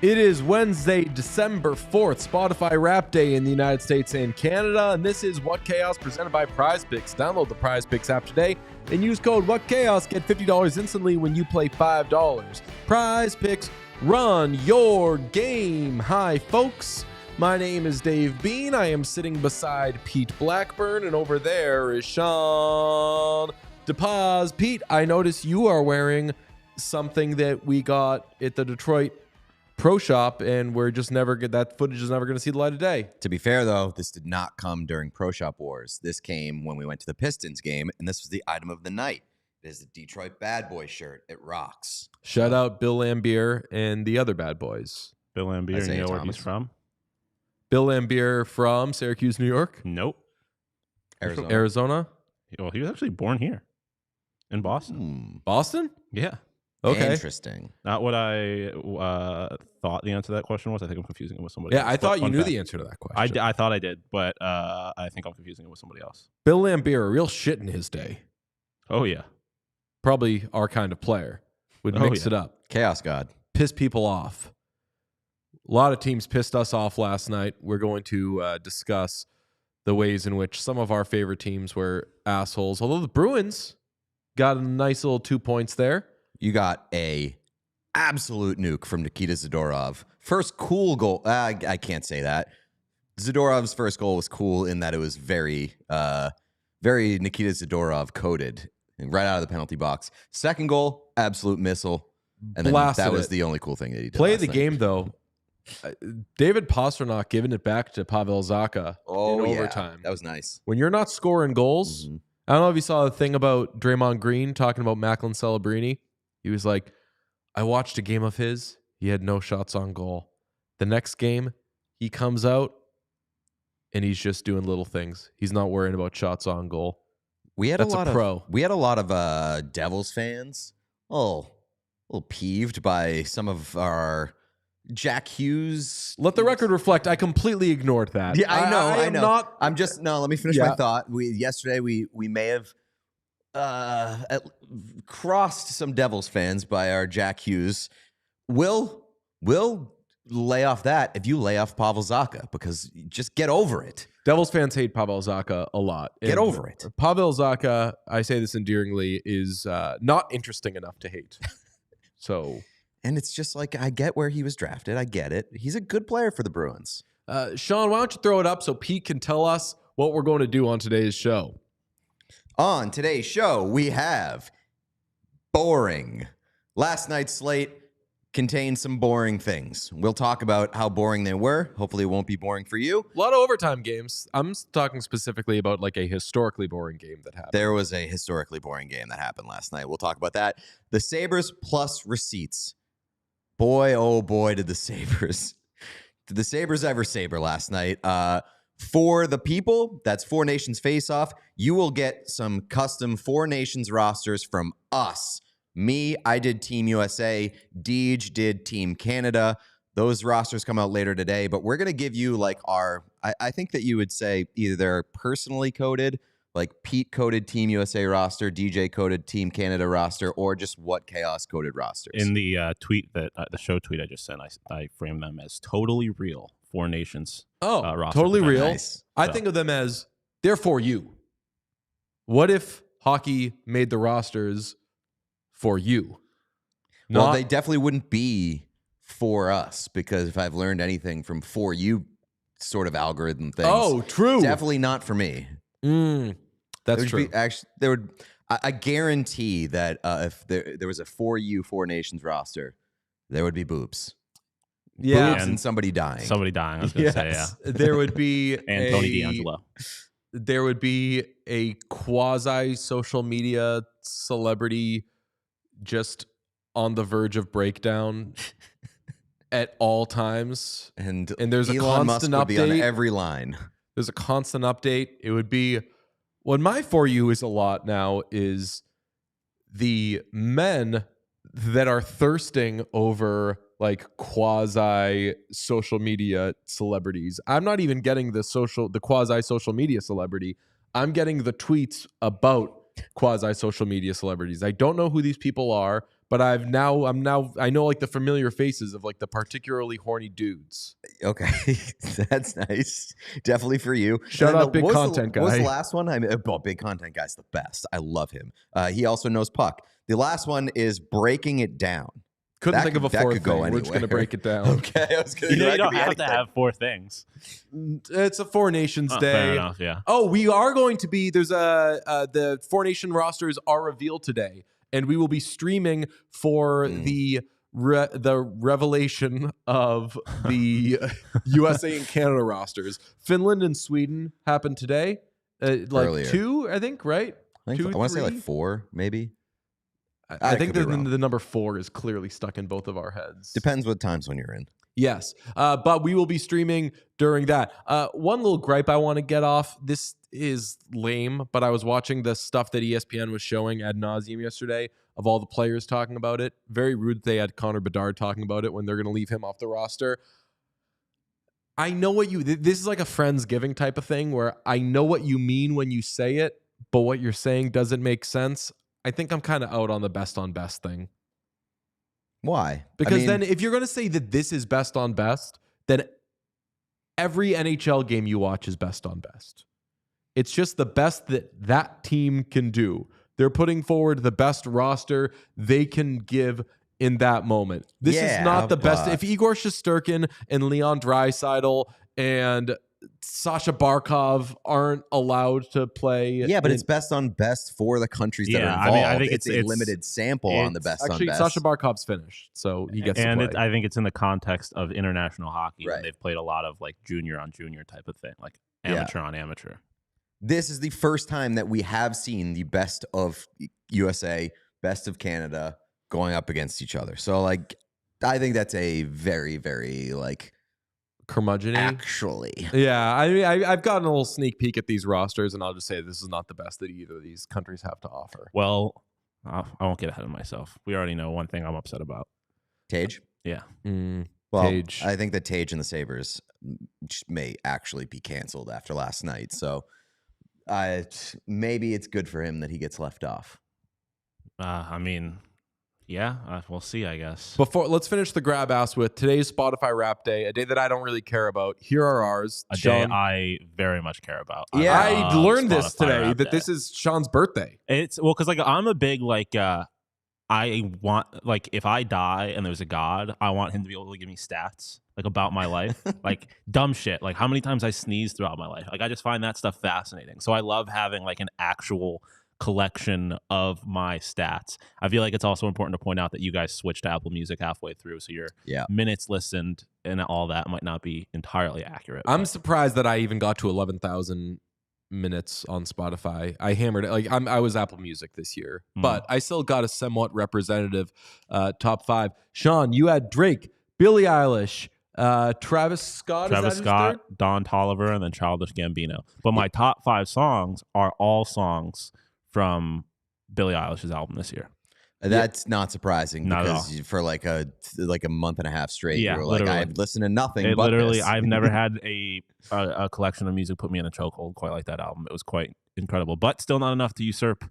It is Wednesday, December 4th, Spotify Rap Day in the United States and Canada, and this is What Chaos presented by Prize Picks. Download the Prize Picks app today and use code What Chaos. Get $50 instantly when you play $5. Prize Picks, run your game. Hi, folks. My name is Dave Bean. I am sitting beside Pete Blackburn, and over there is Sean DePaz. Pete, I notice you are wearing something that we got at the Detroit Pro Shop, and we're just never get that footage is never going to see the light of day. To be fair, though, this did not come during Pro Shop Wars. This came when we went to the Pistons game, and this was the item of the night. It is the Detroit Bad Boy shirt. It rocks. Shout out Bill Lambier and the other bad boys. Bill Lambier, you know where he's from? Bill Lambier from Syracuse, New York? Nope. Arizona? Well, he was actually born here in Boston. Boston? Yeah. Okay. Interesting. Not what I thought the answer to that question was. I think I'm confusing it with somebody else. Yeah, I thought you knew fact. the answer to that question. I thought I did, but I think I'm confusing it with somebody else. Bill Lambier, a real shit in his day. Oh, yeah. Probably our kind of player. Would mix it up. Chaos God. Piss people off. A lot of teams pissed us off last night. We're going to discuss the ways in which some of our favorite teams were assholes. Although the Bruins got a nice little 2 points there. You got a absolute nuke from Nikita Zadorov. First cool goal. I can't say that. Zadorov's first goal was cool in that it was very Nikita Zadorov coded right out of the penalty box. Second goal, absolute missile. And then that was the only cool thing that he did. Play of the game, though. David Pastrnak giving it back to Pavel Zacha in overtime. That was nice. When you're not scoring goals, I don't know if you saw the thing about Draymond Green talking about Macklin Celebrini. He was like, I watched a game of his. He had no shots on goal. The next game, he comes out and he's just doing little things. He's not worrying about shots on goal. That's a pro. We had a lot of Devils fans. A little peeved by some of our Jack Hughes. Let the record reflect. I completely ignored that. Yeah, I know. Let me finish my thought. Yesterday we may have crossed some Devils fans by our Jack Hughes. We'll lay off that if you lay off Pavel Zacha, because just get over it. Devils fans hate Pavel Zacha a lot. Get over it. Pavel Zacha, I say this endearingly, is not interesting enough to hate. So, and it's just like, I get where he was drafted. I get it. He's a good player for the Bruins. Sean, why don't you throw it up so Pete can tell us what we're going to do on today's show? On today's show, we have boring. Last night's slate contained some boring things. We'll talk about how boring they were. Hopefully it won't be boring for you. A lot of overtime games. I'm talking specifically about like a historically boring game that happened. There was a historically boring game that happened last night. We'll talk about that. The Sabres plus receipts. Boy, oh boy, did the Sabres ever saber last night. For the people, that's Four Nations Face-Off. You will get some custom Four Nations rosters from us. Me, I did Team USA. Deej did Team Canada. Those rosters come out later today, but we're going to give you like I think that you would say either they're personally coded, like Pete coded Team USA roster, DJ coded Team Canada roster, or just What Chaos coded rosters. In the tweet that the show tweet I just sent, I framed them as totally real Four Nations. Roster. Totally real. Nice. I think of them as they're for you. What if hockey made the rosters for you? Well, they definitely wouldn't be for us, because if I've learned anything from For You sort of algorithm things. Oh, true. Definitely not for me. That's true. I guarantee that if there was a For You Four Nations roster, there would be boobs. Yeah. Boobs and somebody dying. Somebody dying, I was going to say, yeah. There would be And Tony D'Angelo. There would be a quasi-social media celebrity just on the verge of breakdown at all times. And there's Elon a Musk constant would be on update. every line. There's a constant update. It would be what my For You is a lot now is the men that are thirsting over like quasi social media celebrities. I'm not even getting the quasi social media celebrity. I'm getting the tweets about quasi social media celebrities. I don't know who these people are, but I know like the familiar faces of like the particularly horny dudes. Okay, that's nice. Definitely for you. Shout out Big Content Guy. What was the last one? Big Content Guy's the best. I love him. He also knows puck. The last one is Breaking It Down. Couldn't think of a fourth thing. We're just going to break it down. Okay, I was going to. You don't have to have 4 things. It's a Four Nations Day. Fair enough, yeah. Oh, we are going to be. There's the Four Nation rosters are revealed today, and we will be streaming for the revelation of the USA and Canada rosters. Finland and Sweden happened today. Earlier. 2, I think, right? I want to say like 4, maybe. I think the number 4 is clearly stuck in both of our heads. Depends what time zone you're in. Yes, but we will be streaming during that. One little gripe I want to get off. This is lame, but I was watching the stuff that ESPN was showing ad nauseum yesterday of all the players talking about it. Very rude that they had Connor Bedard talking about it when they're going to leave him off the roster. I know what this is like a Friendsgiving type of thing where I know what you mean when you say it, but what you're saying doesn't make sense. I think I'm kind of out on the best on best thing. Why? Because then if you're going to say that this is best on best, then every NHL game you watch is best on best. It's just the best that team can do. They're putting forward the best roster they can give in that moment. This is not the best. If Igor Shesterkin and Leon Draisaitl and Sasha Barkov aren't allowed to play. Yeah, but it's best on best for the countries that are involved. I mean, I think it's a limited sample on the best on best. Actually, Sasha Barkov's finished, so he gets to play. I think it's in the context of international hockey. Right. And they've played a lot of like junior on junior type of thing, like amateur on amateur. This is the first time that we have seen the best of USA, best of Canada going up against each other. So, like, I think that's a very, very, like, curmudgeon-y. Actually. Yeah, I mean, I've gotten a little sneak peek at these rosters, and I'll just say this is not the best that either of these countries have to offer. Well, I won't get ahead of myself. We already know one thing I'm upset about. Tage? Yeah. Well, Tage. I think that Tage and the Sabres may actually be canceled after last night. So maybe it's good for him that he gets left off. I mean, yeah, we'll see, I guess. Let's finish the grab ass with today's Spotify Rap Day, a day that I don't really care about. Here are ours. A day I very much care about. Yeah, I learned this today, that day. this is Sean's birthday. It's, well, because like I'm a big, like, I want, like, if I die and there's a God, I want him to be able to give me stats, like, about my life. Like, dumb shit. Like, how many times I sneezed throughout my life. Like, I just find that stuff fascinating. So I love having, like, an actual collection of my stats. I feel like it's also important to point out that you guys switched to Apple Music halfway through, so your minutes listened and all that might not be entirely accurate. I'm surprised that I even got to 11,000 minutes on Spotify. I hammered it. Like I was Apple Music this year, but I still got a somewhat representative top 5. Sean, you had Drake, Billie Eilish, Travis Scott, Don Toliver, and then Childish Gambino. But my top 5 songs are all songs from Billie Eilish's album this year. That's not surprising because for like a month and a half straight, you were like, I've listened to nothing but this. I've never had a collection of music put me in a chokehold quite like that album. It was quite incredible, but still not enough to usurp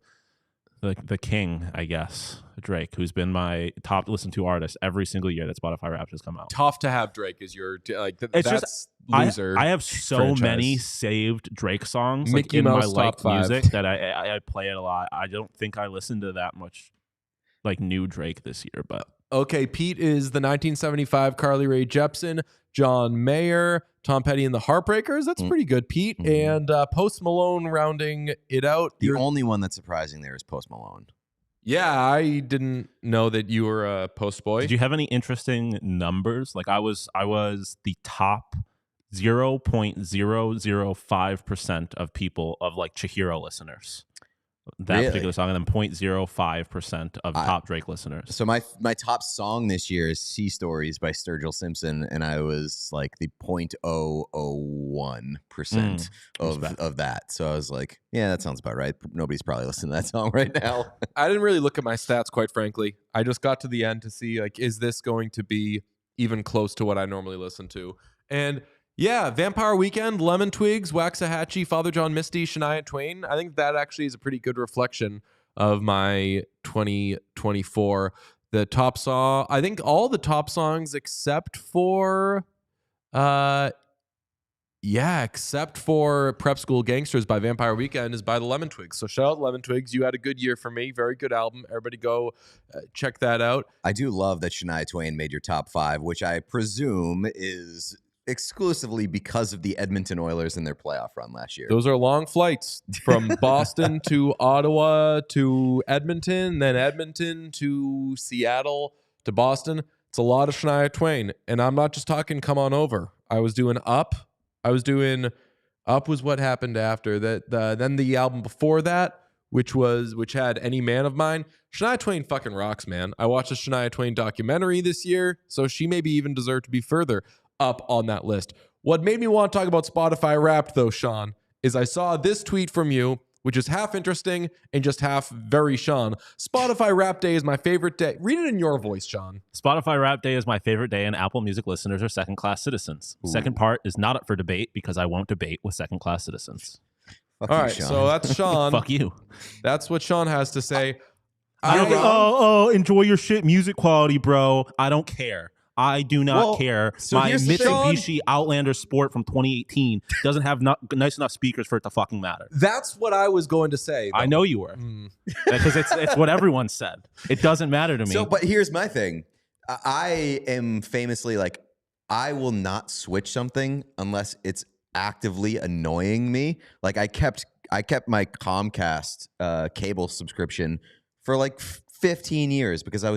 the king, I guess, Drake, who's been my top listened to artist every single year that Spotify Wrapped has come out. Tough to have Drake as your it's that's just loser. I have so franchise. Many saved Drake songs Mickey in Mouse my top 5 music that I play it a lot. I don't think I listened to that much like new Drake this year, but okay. Pete is the 1975 Carly Rae Jepsen, John Mayer, Tom Petty and the Heartbreakers. That's pretty good, Pete. And Post Malone rounding it out. The only one that's surprising there is Post Malone. Yeah, I didn't know that you were a post boy. Did you have any interesting numbers? Like I was the top 0.005% of people of like Chihiro listeners. That particular song, and then 0.05% of top Drake listeners. So my top song this year is "Sea Stories" by Sturgill Simpson, and I was like the 0.001% of that. So I was like, yeah, that sounds about right. Nobody's probably listening to that song right now. I didn't really look at my stats, quite frankly. I just got to the end to see, like, is this going to be even close to what I normally listen to? And yeah, Vampire Weekend, Lemon Twigs, Waxahachie, Father John Misty, Shania Twain. I think that actually is a pretty good reflection of my 2024. The top song, I think all the top songs except for except for Prep School Gangsters by Vampire Weekend is by the Lemon Twigs. So shout out Lemon Twigs. You had a good year for me. Very good album. Everybody go check that out. I do love that Shania Twain made your top 5, which I presume is exclusively because of the Edmonton Oilers in their playoff run last year. Those are long flights from Boston to Ottawa to Edmonton, then Edmonton to Seattle to Boston. It's a lot of Shania Twain. And I'm not just talking Come On Over. I was doing Up. Up was what happened after that. Then the album before that, which had Any Man of Mine. Shania Twain fucking rocks, man. I watched a Shania Twain documentary this year, so she maybe even deserved to be further up on that list. What made me want to talk about Spotify Wrapped, though, Sean, is I saw this tweet from you, which is half interesting and just half very Sean. Spotify Wrapped Day is my favorite day. Read it in your voice, Sean. Spotify Wrapped Day is my favorite day, and Apple Music listeners are second-class citizens. Ooh. Second part is not up for debate because I won't debate with second-class citizens. Fuck all you, right, Sean. so that's Sean. Fuck you. That's what Sean has to say. Enjoy your shit music quality, bro. I don't care. I do not care. So my here's the Mitsubishi Outlander Sport from 2018 doesn't have nice enough speakers for it to fucking matter. That's what I was going to say, though. I know you were. Because it's what everyone said. It doesn't matter to me. So, but here's my thing. I am famously like, I will not switch something unless it's actively annoying me. Like I kept my Comcast cable subscription for like 15 years because I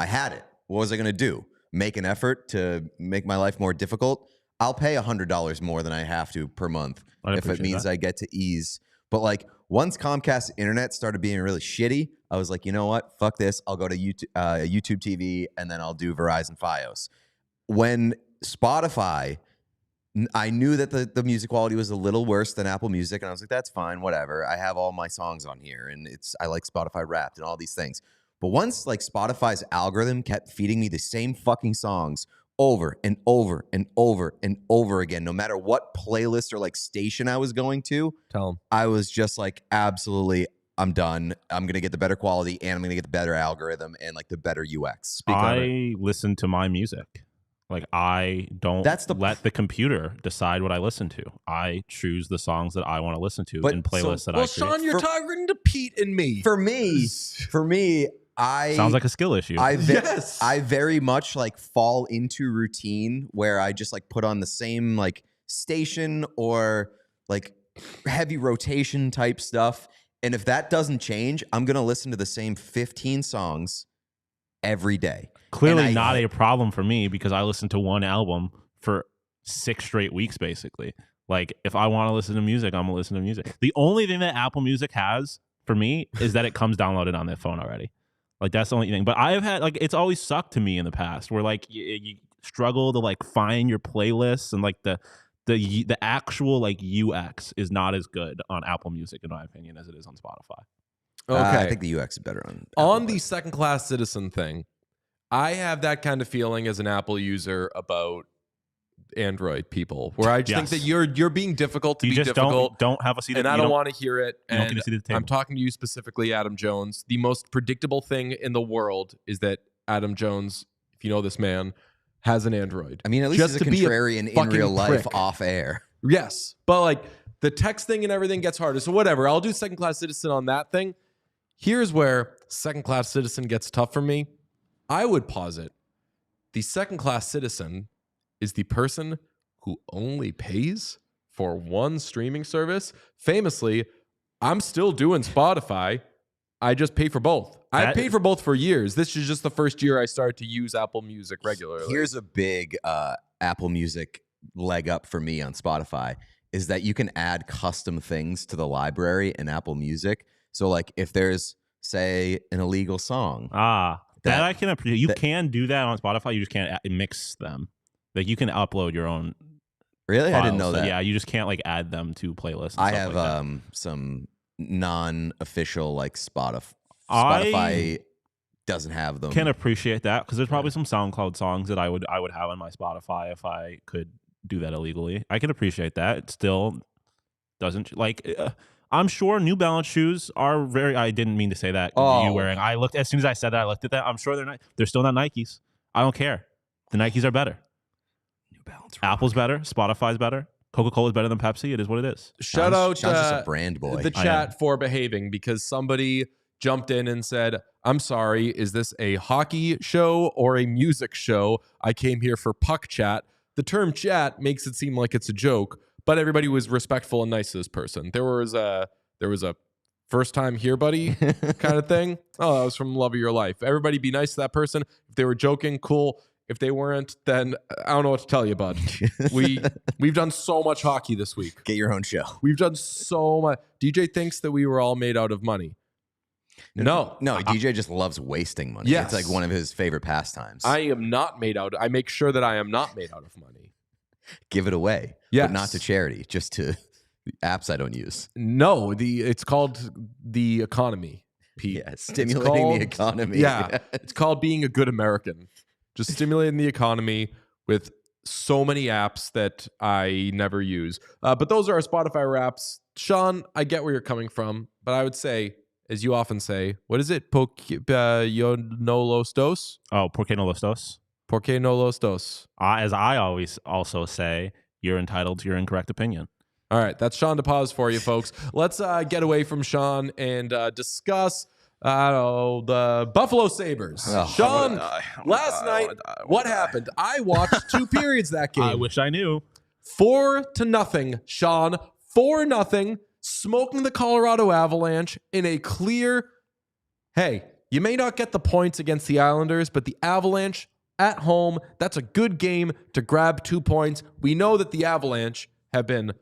had it. What was I going to do? Make an effort to make my life more difficult? I'll pay $100 more than I have to per month if it means I get to ease. But like once Comcast internet started being really shitty, I was like, you know what? Fuck this. I'll go to YouTube TV and then I'll do Verizon Fios. When Spotify, I knew that the music quality was a little worse than Apple Music, and I was like, that's fine, whatever. I have all my songs on here, and I like Spotify Wrapped and all these things. But once like Spotify's algorithm kept feeding me the same fucking songs over and over and over and over again, no matter what playlist or like station I was going to, I was just like, absolutely, I'm done. I'm going to get the better quality and I'm going to get the better algorithm and like the better UX. I listen to my music. Like I don't let the computer decide what I listen to. I choose the songs that I want to listen to in playlists that I create. Well, Sean, you're talking to Pete and me. For me, sounds like a skill issue. I very much like fall into routine where I just like put on the same like station or like heavy rotation type stuff. And if that doesn't change, I'm going to listen to the same 15 songs every day. Clearly not a problem for me because I listen to one album for 6 straight weeks, basically. Like if I want to listen to music, I'm going to listen to music. The only thing that Apple Music has for me is that it comes downloaded on their phone already. Like that's the only thing. But I've had like it's always sucked to me in the past where like you struggle to like find your playlists and like the actual like UX is not as good on Apple Music in my opinion as it is on Spotify. Okay, I think the UX is better on the second class citizen thing. I have that kind of feeling as an Apple user about Android people, where I just think that you're being difficult to be difficult. Don't have a seat, and I don't want to hear it. And I'm talking to you specifically, Adam Jones. The most predictable thing in the world is that Adam Jones, if you know this man, has an Android. I mean, at least he's a contrarian in real life off air. Yes, but like the text thing and everything gets harder. So whatever, I'll do second class citizen on that thing. Here's where second class citizen gets tough for me. I would posit the second class citizen is the person who only pays for one streaming service. Famously, I'm still doing Spotify. I just pay for both. I've paid for both for years. This is just the first year I started to use Apple Music regularly. Here's a big Apple Music leg up for me on Spotify is that you can add custom things to the library in Apple Music. So like if there's, say, an illegal song. That I can appreciate. You can do that on Spotify. You just can't mix them. Like you can upload your own. Really? Files. I didn't know that. Yeah, you just can't like add them to playlists. I have like some non-official like Spotify doesn't have them. Can appreciate that because there's probably some SoundCloud songs that I would have on my Spotify if I could do that illegally. I can appreciate that. It still doesn't like. I'm sure New Balance shoes are very. I didn't mean to say that. You wearing. I looked as soon as I said that. I looked at that. I'm sure they're not. They're still not Nikes. I don't care. The Nikes are better. New Balance. Apple's better. Spotify's better. Coca-Cola's better than Pepsi. It is what it is. Shout out Sean's just a brand boy. The chat for behaving because somebody jumped in and said, I'm sorry, is this a hockey show or a music show? I came here for puck chat. The term chat makes it seem like it's a joke, but everybody was respectful and nice to this person. There was a first time here, buddy kind of thing. Oh, that was from Love of Your Life. Everybody be nice to that person. If they were joking, cool. If they weren't, then I don't know what to tell you, bud. We've done so much hockey this week. Get your own show. We've done so much. DJ thinks that we were all made out of money. No, DJ just loves wasting money. Yes. It's like one of his favorite pastimes. I am not made out. I make sure that I am not made out of money. Give it away, yes. But not to charity, just to apps I don't use. No, it's called the economy, Pete. Yeah, stimulating the economy. Yeah, it's called being a good American. Just stimulating the economy with so many apps that I never use. But those are our Spotify wraps. Sean, I get where you're coming from, but I would say, as you often say, what is it? Yo no los dos? Oh, ¿por qué no los dos? ¿Por qué no los dos? As I always also say, you're entitled to your incorrect opinion. All right, that's Sean DePaz for you, folks. Let's get away from Sean and discuss the Buffalo Sabres. Sean, last night, what happened? I watched 2 periods that game. I wish I knew. 4-0, Sean. 4-0, smoking the Colorado Avalanche in a clear, hey, you may not get the points against the Islanders, but the Avalanche at home, that's a good game to grab 2 points. We know that the Avalanche have been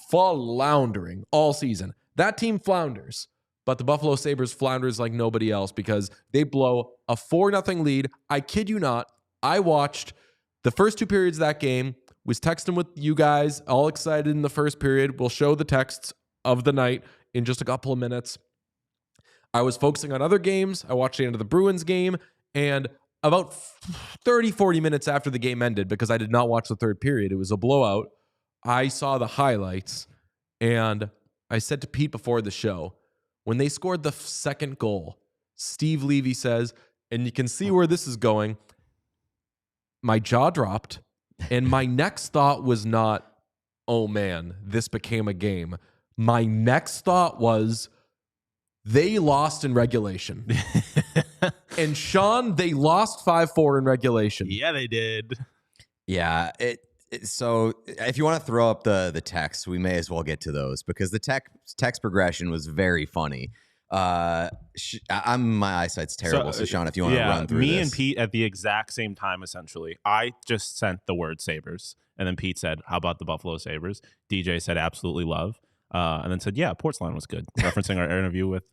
floundering all season. That team flounders. But the Buffalo Sabres flounders like nobody else because they blow a 4-0 lead. I kid you not. I watched the first 2 periods of that game, was texting with you guys, all excited in the first period. We'll show the texts of the night in just a couple of minutes. I was focusing on other games. I watched the end of the Bruins game, and about 30, 40 minutes after the game ended, because I did not watch the third period, it was a blowout, I saw the highlights, and I said to Pete before the show, when they scored the second goal, Steve Levy says, and you can see where this is going, my jaw dropped, and my next thought was not, oh man, this became a game. My next thought was, they lost in regulation. And Sean, they lost 5-4 in regulation. Yeah, they did. Yeah, so if you want to throw up the text, we may as well get to those because the text progression was very funny. My eyesight's terrible, so Sean, if you want to run through me this. And Pete at the exact same time, essentially. I just sent the word Sabres, and then Pete said, how about the Buffalo Sabres? DJ said, absolutely love. And then said, yeah, Portsline was good. Referencing our interview with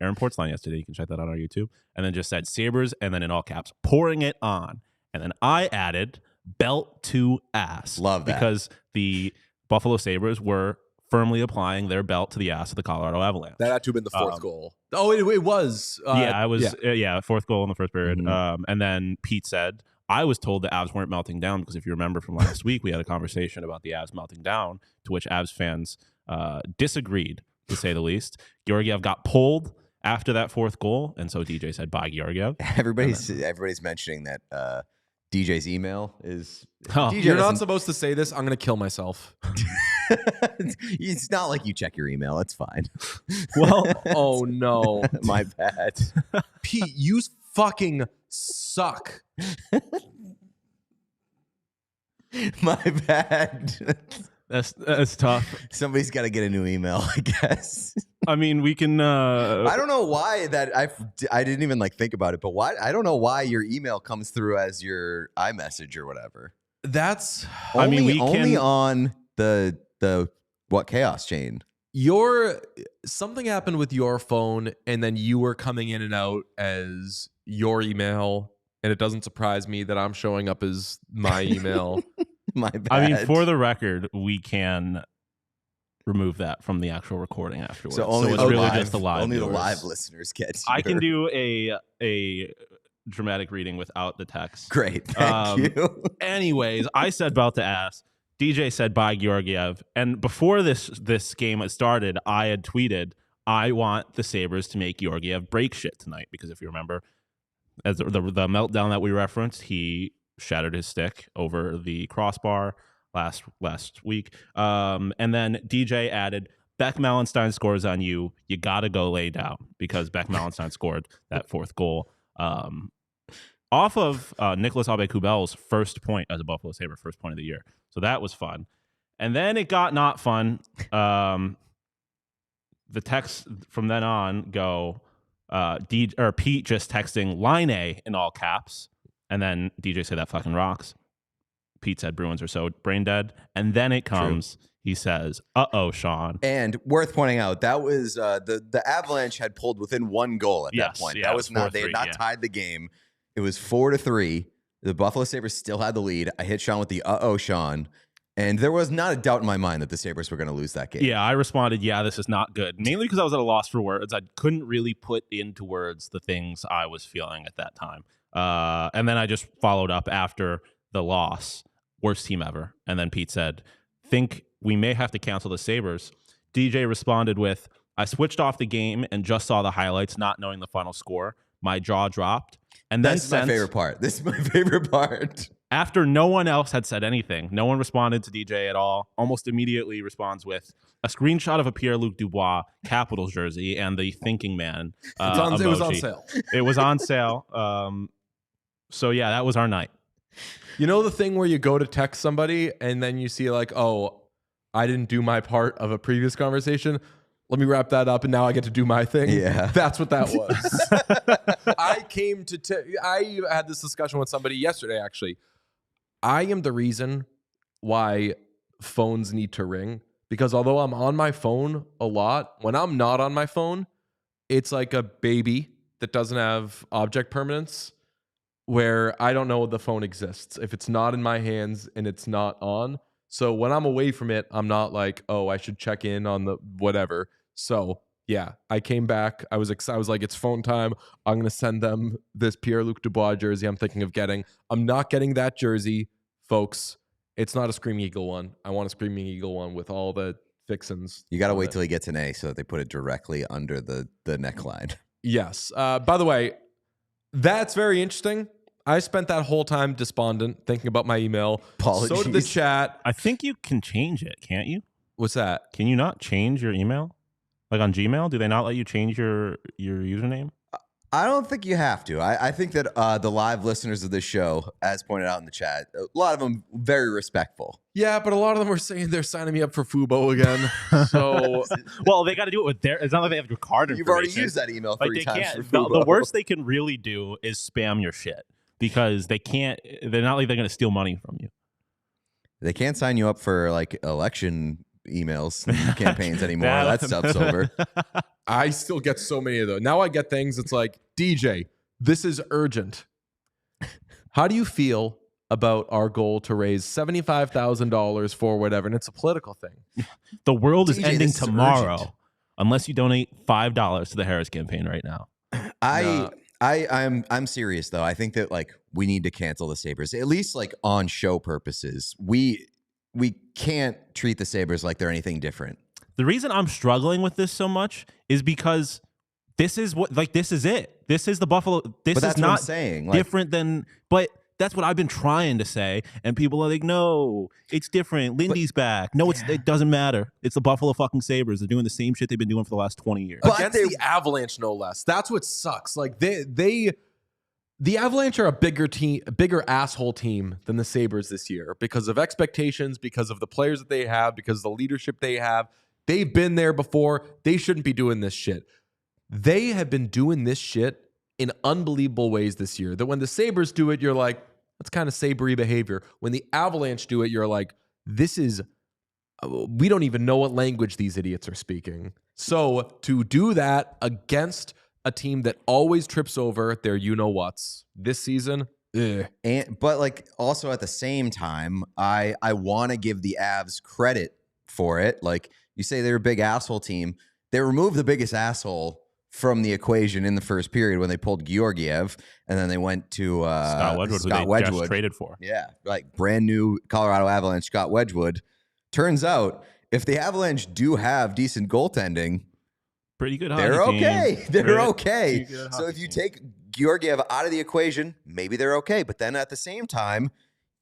Aaron Portsline yesterday. You can check that out on our YouTube. And then just said Sabres, and then in all caps, pouring it on. And then I added belt to ass. Love that. Because the Buffalo Sabres were firmly applying their belt to the ass of the Colorado Avalanche. That had to have been the fourth goal. Oh, it was. Fourth goal in the first period. Mm-hmm. And then Pete said, I was told the Avs weren't melting down because if you remember from last week, we had a conversation about the Avs melting down, to which Avs fans disagreed, to say the least. Georgiev got pulled after that fourth goal, and so DJ said, bye, Georgiev. Everybody's mentioning that DJ's email is... DJ you're not supposed to say this. I'm going to kill myself. It's not like you check your email. It's fine. Well, oh no. My bad. Pete, you fucking suck. My bad. That's tough. Somebody's got to get a new email, I guess. I mean, we can. I don't know why that I didn't even like think about it, but why I don't know why your email comes through as your iMessage or whatever. That's only on the What Chaos chain. Something happened with your phone, and then you were coming in and out as your email, and it doesn't surprise me that I'm showing up as my email. My bad. I mean, for the record, we can remove that from the actual recording afterwards. So only it's the really live, just the live. Only viewers. the live listeners get. I can do a dramatic reading without the text. Great, thank you. Anyways, I said about to ask. DJ said bye Georgiev, and before this game started, I had tweeted, "I want the Sabres to make Georgiev break shit tonight," because if you remember, as the meltdown that we referenced, he shattered his stick over the crossbar last week. And then DJ added, Beck Malenstein scores on you. You got to go lay down, because Beck Malenstein scored that fourth goal off of Nicholas Aube-Kubel's first point as a Buffalo Sabre, first point of the year. So that was fun. And then it got not fun. The texts from then on go Pete just texting line A in all caps. And then DJ said that fucking rocks. Pete said Bruins are so brain dead. And then it comes, True. He says, uh-oh, Sean. And worth pointing out, that was the Avalanche had pulled within one goal at that point. Yeah, that was not, they had not tied the game. It was 4-3. The Buffalo Sabres still had the lead. I hit Sean with the uh-oh, Sean. And there was not a doubt in my mind that the Sabres were going to lose that game. Yeah, I responded, yeah, this is not good. Mainly because I was at a loss for words. I couldn't really put into words the things I was feeling at that time. And then I just followed up after the loss. Worst team ever. And then Pete said, think we may have to cancel the Sabres. DJ responded with, I switched off the game and just saw the highlights, not knowing the final score. My jaw dropped. And then That's my favorite part. This is my favorite part. After no one else had said anything, no one responded to DJ at all, almost immediately responds with a screenshot of a Pierre-Luc Dubois Capitals jersey and the thinking man emoji. It was on sale. It was on sale. So, yeah, that was our night. You know the thing where you go to text somebody and then you see like, oh, I didn't do my part of a previous conversation. Let me wrap that up and now I get to do my thing. Yeah. That's what that was. I had this discussion with somebody yesterday, actually. I am the reason why phones need to ring, because although I'm on my phone a lot, when I'm not on my phone, it's like a baby that doesn't have object permanence, where I don't know the phone exists if it's not in my hands and it's not on. So when I'm away from it, I'm not like, oh, I should check in on the whatever. So yeah, I came back. I was like, it's phone time. I'm going to send them this Pierre-Luc Dubois jersey I'm thinking of getting. I'm not getting that jersey, folks. It's not a Screaming Eagle one. I want a Screaming Eagle one with all the fixins. You got to wait till he gets an A so that they put it directly under the neckline. Yes. By the way, that's very interesting. I spent that whole time despondent thinking about my email. Apologies. So did the chat. I think you can change it, can't you? What's that? Can you not change your email? Like on Gmail, do they not let you change your username? I don't think you have to. I think that the live listeners of this show, as pointed out in the chat, a lot of them very respectful. Yeah, but a lot of them were saying they're signing me up for Fubo again. So, well, they got to do it with their. It's not like they have your card information. You've already used that email three times for Fubo. The worst they can really do is spam your shit, because they can't. They're not like they're going to steal money from you. They can't sign you up for like election emails campaigns anymore. That stuff's over. I still get so many of those. Now I get things. It's like, DJ, this is urgent. How do you feel about our goal to raise $75,000 for whatever? And it's a political thing. The world is DJ, ending tomorrow urgent. unless you donate $5 to the Harris campaign right now. I'm serious though. I think that like we need to cancel the Sabres, at least like on show purposes. We can't treat the Sabres like they're anything different. The reason I'm struggling with this so much is because this is it. This is the Buffalo. This is not saying. Different than, but that's what I've been trying to say. And people are like, no, it's different. Lindy's back. No, it doesn't matter. It's the Buffalo fucking Sabres. They're doing the same shit they've been doing for the last 20 years. Against the Avalanche, no less. That's what sucks. Like they The Avalanche are a bigger asshole team than the Sabres this year because of expectations, because of the players that they have, because of the leadership they have. They've been there before. They shouldn't be doing this shit. They have been doing this shit in unbelievable ways this year. That when the Sabres do it, you're like, that's kind of Sabre-y behavior. When the Avalanche do it, you're like, this is, we don't even know what language these idiots are speaking. So to do that against a team that always trips over their you-know-whats this season, but like also at the same time, I want to give the Avs credit for it. Like you say, they're a big asshole team. They removed the biggest asshole from the equation in the first period when they pulled Georgiev, and then they went to Scott Wedgwood, who they just traded for. Yeah, like brand new Colorado Avalanche Scott Wedgwood. Turns out, if the Avalanche do have decent goaltending, pretty good hockey they're okay. team. They're okay. So if you take Georgiev out of the equation, maybe they're okay. But then at the same time,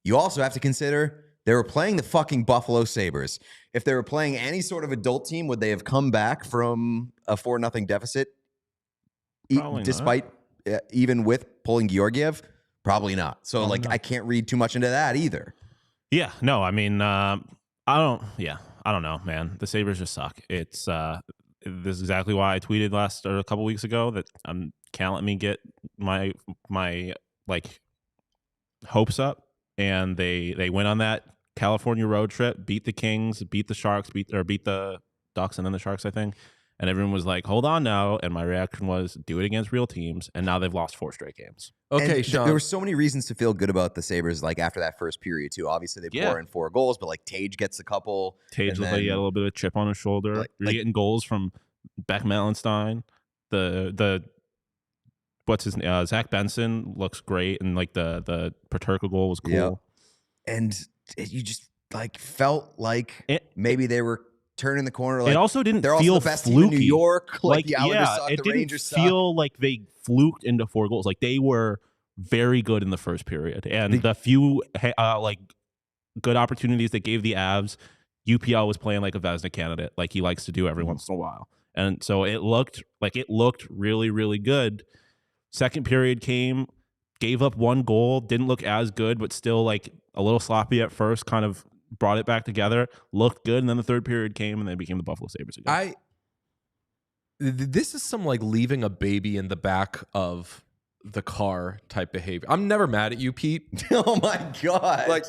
you also have to consider they were playing the fucking Buffalo Sabres. If they were playing any sort of adult team, would they have come back from a 4-0 deficit? Despite even with pulling Georgiev? Probably not. So I can't read too much into that either. Yeah, no, I mean, I don't know, man. The Sabres just suck. It's this is exactly why I tweeted a couple weeks ago that can't let me get my like hopes up. And they went on that California road trip, beat the Kings, beat the Sharks, beat the Ducks, and then the Sharks, I think. And everyone was like, hold on now. And my reaction was, do it against real teams. And now they've lost 4 straight games. Okay, and Sean. There were so many reasons to feel good about the Sabres, like after that first period, too. Obviously, they pour in 4 goals, but like Tage gets a couple. Tage looked like he had a little bit of a chip on his shoulder. You're getting goals from Beck Mellenstein. What's his name? Zach Benson looks great. And like the Paterka goal was cool. Yeah. And you just like felt like maybe they were turning the corner. Like, it also didn't they're feel also the best fluky. team in New York. Like the Islanders suck, it the didn't Rangers feel like they fluked into 4 goals. Like they were very good in the first period, and the few like good opportunities they gave the Avs, UPL was playing like a Vezina candidate, like he likes to do every once in a while. And so it looked really, really good. Second period came, gave up 1 goal, didn't look as good, but still like a little sloppy at first, kind of brought it back together, looked good, and then the third period came, and they became the Buffalo Sabres again. This is some like leaving a baby in the back of the car type behavior. I'm never mad at you, Pete. Oh my God. Like,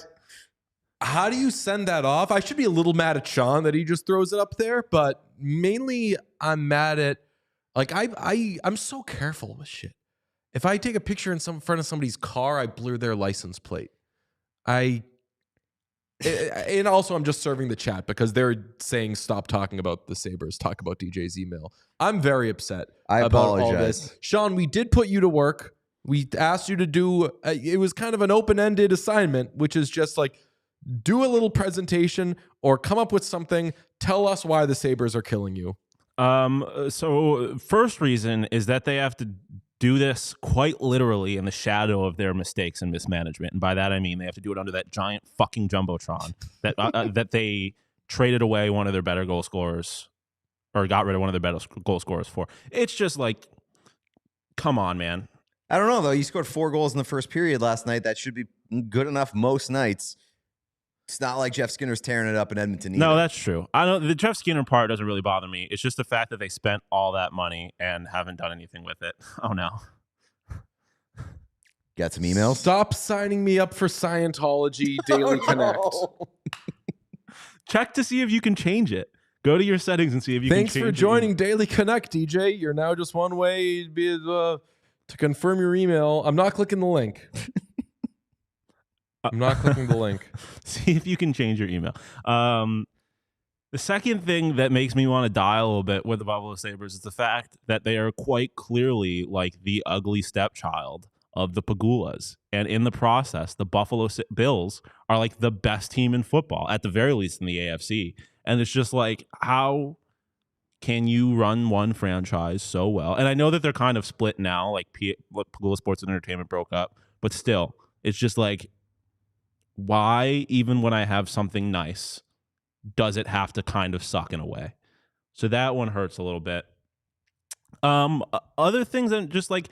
how do you send that off? I should be a little mad at Sean that he just throws it up there, but mainly I'm mad at, like, I'm so careful with shit. If I take a picture in front of somebody's car, I blur their license plate. And also I'm just serving the chat because they're saying stop talking about the Sabres, talk about DJ's email. I'm very upset about all this. Sean, we did put you to work. We asked you to do, it was kind of an open-ended assignment, which is just like, do a little presentation or come up with something. Tell us why the Sabres are killing you. So first reason is that they have to do this quite literally in the shadow of their mistakes and mismanagement. And by that, I mean they have to do it under that giant fucking Jumbotron that that they traded away one of their better goal scorers or got rid of one of their better goal scorers for. It's just like, come on, man. I don't know, though. You scored 4 goals in the first period last night. That should be good enough most nights. It's not like Jeff Skinner's tearing it up in Edmonton either. No, that's true. I know the Jeff Skinner part doesn't really bother me. It's just the fact that they spent all that money and haven't done anything with it. Oh, no. Got some emails? Stop signing me up for Scientology Daily Connect. Check to see if you can change it. Go to your settings and see if you can change it. Thanks for joining Daily Connect, DJ. You're now just one way to confirm your email. I'm not clicking the link. I'm not clicking the link. See if you can change your email. The second thing that makes me want to die a little bit with the Buffalo Sabres is the fact that they are quite clearly like the ugly stepchild of the Pagulas. And in the process, the Buffalo Bills are like the best team in football, at the very least in the AFC. And it's just like, how can you run one franchise so well? And I know that they're kind of split now, like Pagula Sports and Entertainment broke up, but still, it's just like, why, even when I have something nice, does it have to kind of suck in a way? So that one hurts a little bit. Other things, I'm just like,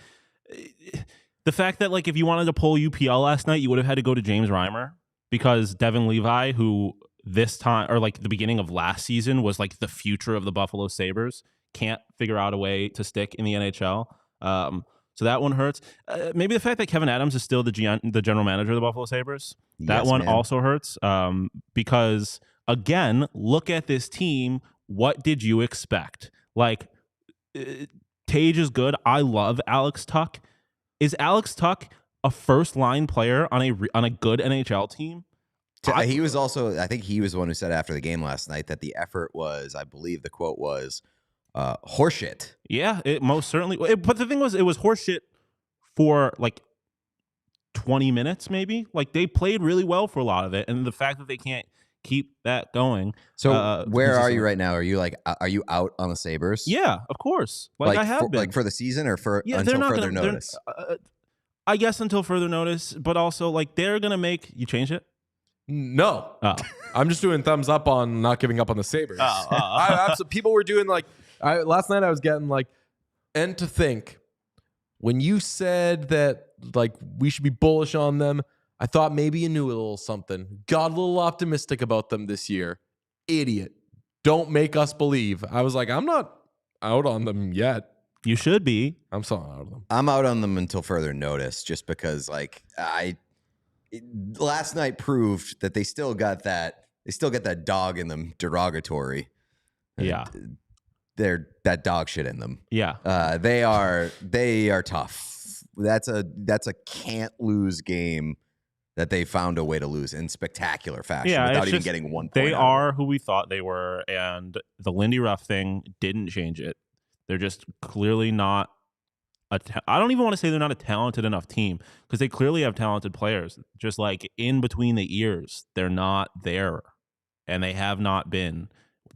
The fact that like if you wanted to pull UPL last night, you would have had to go to James Reimer because Devin Levi, who this time or like the beginning of last season was like the future of the Buffalo Sabres, can't figure out a way to stick in the NHL. So that one hurts. Maybe the fact that Kevin Adams is still the general manager of the Buffalo Sabres. That one also hurts because, again, look at this team. What did you expect? Like, Tage is good. I love Alex Tuck. Is Alex Tuck a first-line player on a good NHL team? He was also, I think he was the one who said after the game last night that the effort was, I believe the quote was, horseshit. Yeah, it most certainly. But the thing was, it was horseshit for like 20 minutes, maybe. Like they played really well for a lot of it, and the fact that they can't keep that going. So where are you right now? Are you out on the Sabres? Yeah, of course. Like I have been. Like for the season or until further notice. I guess until further notice, but also like they're gonna make you change it. No, I'm just doing thumbs up on not giving up on the Sabres. People were doing like. Last night I was getting like, and to think, when you said that like we should be bullish on them, I thought maybe you knew a little something. Got a little optimistic about them this year. Idiot. Don't make us believe. I was like, I'm not out on them yet. You should be. I'm still out on them. I'm out on them until further notice, just because like last night proved that they still got that dog in them, derogatory. Yeah. They're that dog shit in them. Yeah. They are tough. That's a can't lose game that they found a way to lose in spectacular fashion without even getting 1 point. They are who we thought they were, and the Lindy Ruff thing didn't change it. They're just clearly not I don't even want to say they're not a talented enough team because they clearly have talented players. Just like in between the ears, they're not there, and they have not been.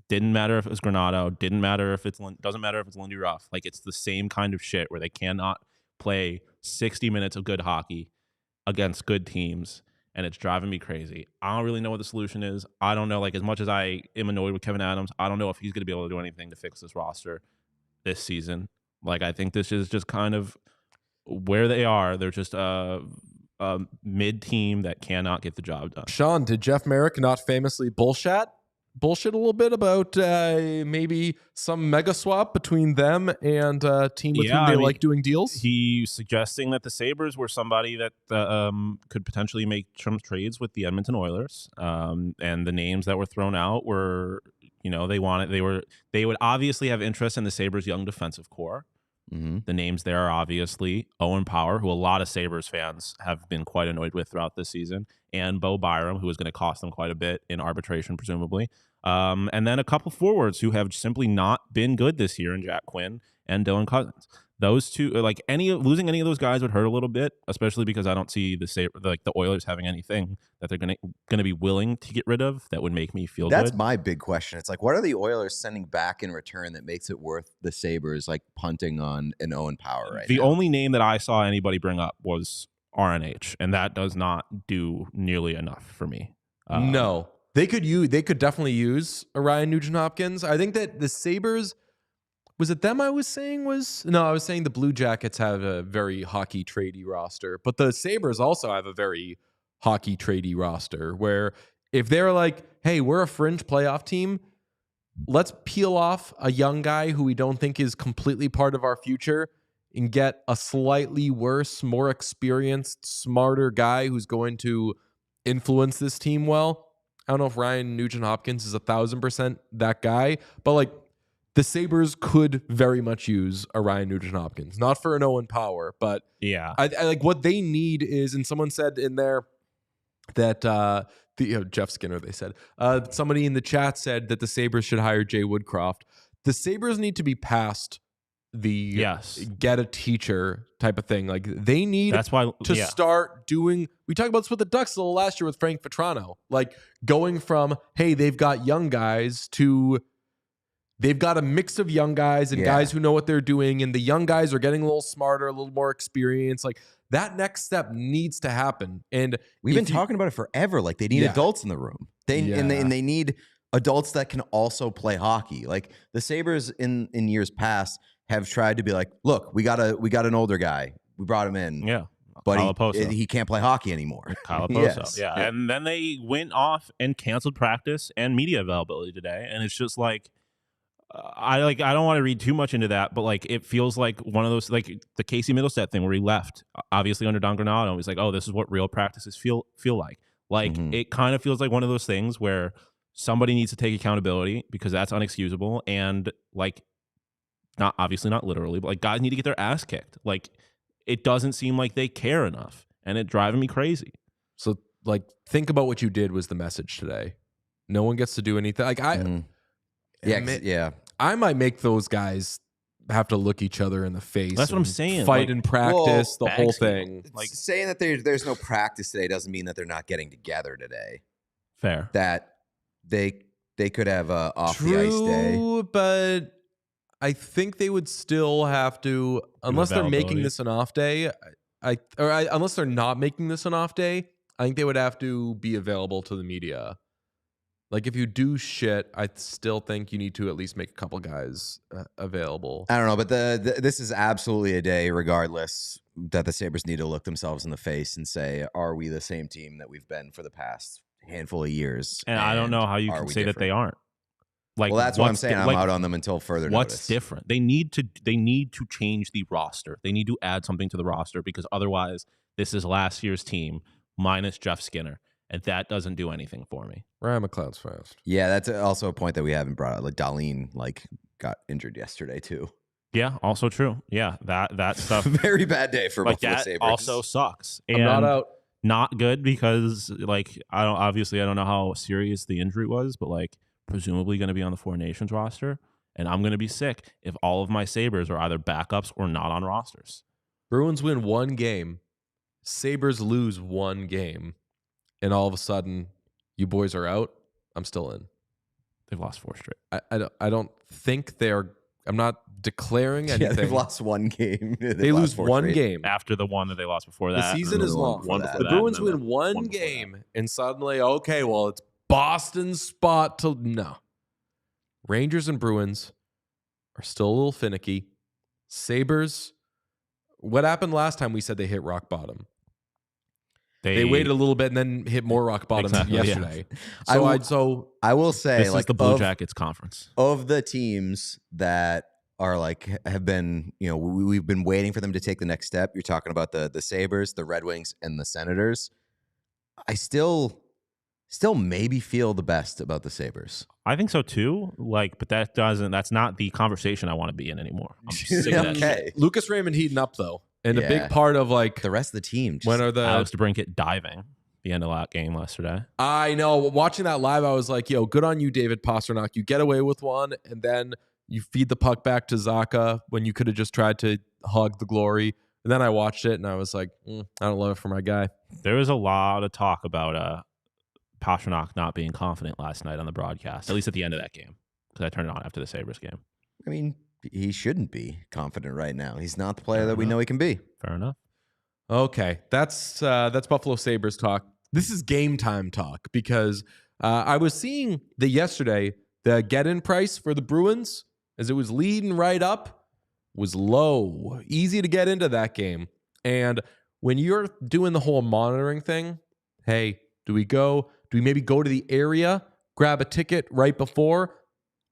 Didn't matter if it was Granato. Doesn't matter if it's Lindy Ruff. Like it's the same kind of shit where they cannot play 60 minutes of good hockey against good teams, and it's driving me crazy. I don't really know what the solution is. I don't know. Like as much as I am annoyed with Kevin Adams, I don't know if he's going to be able to do anything to fix this roster this season. Like I think this is just kind of where they are. They're just a mid team that cannot get the job done. Sean, did Jeff Merrick not famously bullshit a little bit about maybe some mega swap between them and a team with whom they like doing deals? He's suggesting that the Sabres were somebody that could potentially make some trades with the Edmonton Oilers, and the names that were thrown out were, they would obviously have interest in the Sabres' young defensive core. Mm-hmm. The names there are obviously Owen Power, who a lot of Sabres fans have been quite annoyed with throughout this season, and Bo Byram, who is going to cost them quite a bit in arbitration, presumably. And then a couple forwards who have simply not been good this year in Jack Quinn and Dylan Cousins. Those two, like losing any of those guys would hurt a little bit, especially because I don't see the Oilers having anything that they're going to be willing to get rid of that would make me feel good. That's my big question. It's like, what are the Oilers sending back in return that makes it worth the Sabres like punting on an Owen Power right now? The only name that I saw anybody bring up was RNH, and that does not do nearly enough for me. No. They could definitely use a Ryan Nugent-Hopkins. I think that the Sabres, was it them I was saying the Blue Jackets have a very hockey tradey roster, but the Sabres also have a very hockey tradey roster where if they're like, hey, we're a fringe playoff team, let's peel off a young guy who we don't think is completely part of our future and get a slightly worse, more experienced, smarter guy who's going to influence this team well. I don't know if Ryan Nugent-Hopkins is 1,000% that guy, but like the Sabres could very much use a Ryan Nugent-Hopkins, not for an Owen Power, but yeah, I like what they need is, and someone said in there that Jeff Skinner, they said somebody in the chat said that the Sabres should hire Jay Woodcroft. The Sabres need to be past the get a teacher type of thing. Like they need start doing. We talked about this with the Ducks a little last year with Frank Vetrano. Like going from, hey, they've got young guys to they've got a mix of young guys and guys who know what they're doing, and the young guys are getting a little smarter, a little more experience. Like that next step needs to happen. And we've been talking about it forever. Like they need adults in the room. They need adults that can also play hockey. Like the Sabres in years past have tried to be like, look, we got an older guy. We brought him in. Yeah. but Kyle Oposo. he can't play hockey anymore. Kyle Oposo, yeah. And then they went off and canceled practice and media availability today, and it's just like I don't want to read too much into that, but like it feels like one of those like the Casey Middlestat thing where he left obviously under Don Granato. He's like, oh, this is what real practices feel like. Like it kind of feels like one of those things where somebody needs to take accountability because that's unexcusable, and like not obviously not literally, but like guys need to get their ass kicked. Like it doesn't seem like they care enough, and it's driving me crazy. So like think about what you did was the message today. No one gets to do anything. Like I might make those guys have to look each other in the face. That's what I'm saying. Fight like, in practice, the whole bags, thing. Like saying that there's no practice today doesn't mean that they're not getting together today. Fair. That they could have a off the ice day. True, but I think they would still have to, unless they're making this an off day. Unless they're not making this an off day, I think they would have to be available to the media. Like if you do shit, I still think you need to at least make a couple guys available. I don't know, but this is absolutely a day, regardless, that the Sabres need to look themselves in the face and say, are we the same team that we've been for the past handful of years? And I don't know how you can say that they aren't. Like, well, that's what I'm saying. I'm out on them until further what's notice. Different? They need to change the roster. They need to add something to the roster because otherwise, this is last year's team minus Jeff Skinner. And that doesn't do anything for me. Ryan McLeod's fast. Yeah, that's also a point that we haven't brought up. Like Darlene, got injured yesterday too. Yeah, also true. Yeah, that stuff. Very bad day for like Buffalo that Sabres. also sucks. And I'm not out. Not good because like I don't know how serious the injury was, but like presumably going to be on the Four Nations roster, and I'm going to be sick if all of my Sabres are either backups or not on rosters. Bruins win one game, Sabres lose one game. And all of a sudden, you boys are out. I'm still in. They've lost 4 straight. I don't think they're. I'm not declaring anything. Yeah, they've lost one game. They lose one game after the one that they lost before that. The season is long. The Bruins win one game, and suddenly, okay, well, it's Boston's spot to no. Rangers and Bruins are still a little finicky. Sabres. What happened last time we said they hit rock bottom? They waited a little bit and then hit more rock bottom yesterday. Yeah. So I will say, this is the Blue Jackets conference. Of the teams that are have been, we've been waiting for them to take the next step. You're talking about the Sabres, the Red Wings, and the Senators. I still maybe feel the best about the Sabres. I think so too. But that's not the conversation I want to be in anymore. I'm sick of that shit. Lucas Raymond heating up though. And a big part of the rest of the team. When are the Alex DeBrincat diving the end of that game yesterday? I know. Watching that live, I was like, yo, good on you, David Pastrnak. You get away with one, and then you feed the puck back to Zacha when you could have just tried to hug the glory. And then I watched it, and I was like, I don't love it for my guy. There was a lot of talk about Pastrnak not being confident last night on the broadcast, at least at the end of that game, because I turned it on after the Sabres game. I mean, he shouldn't be confident right now. He's not the player that we know he can be. Fair enough. Okay, that's Buffalo Sabres talk. This is game time talk because I was seeing yesterday the get-in price for the Bruins as it was leading right up was low, easy to get into that game. And when you're doing the whole monitoring thing, hey, do we maybe go to the area, grab a ticket right before?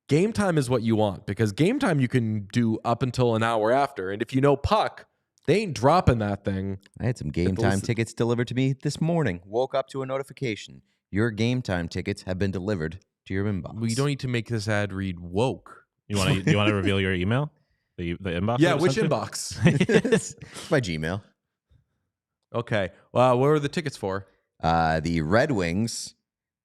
Game time is what you want because game time you can do up until an hour after. And if you know puck, they ain't dropping that thing. I had some game time tickets delivered to me this morning. Woke up to a notification. Your game time tickets have been delivered to your inbox. We don't need to make this ad read woke. You want to reveal your email? The inbox? Yeah, which inbox? My Gmail. Okay. Well, what were the tickets for? The Red Wings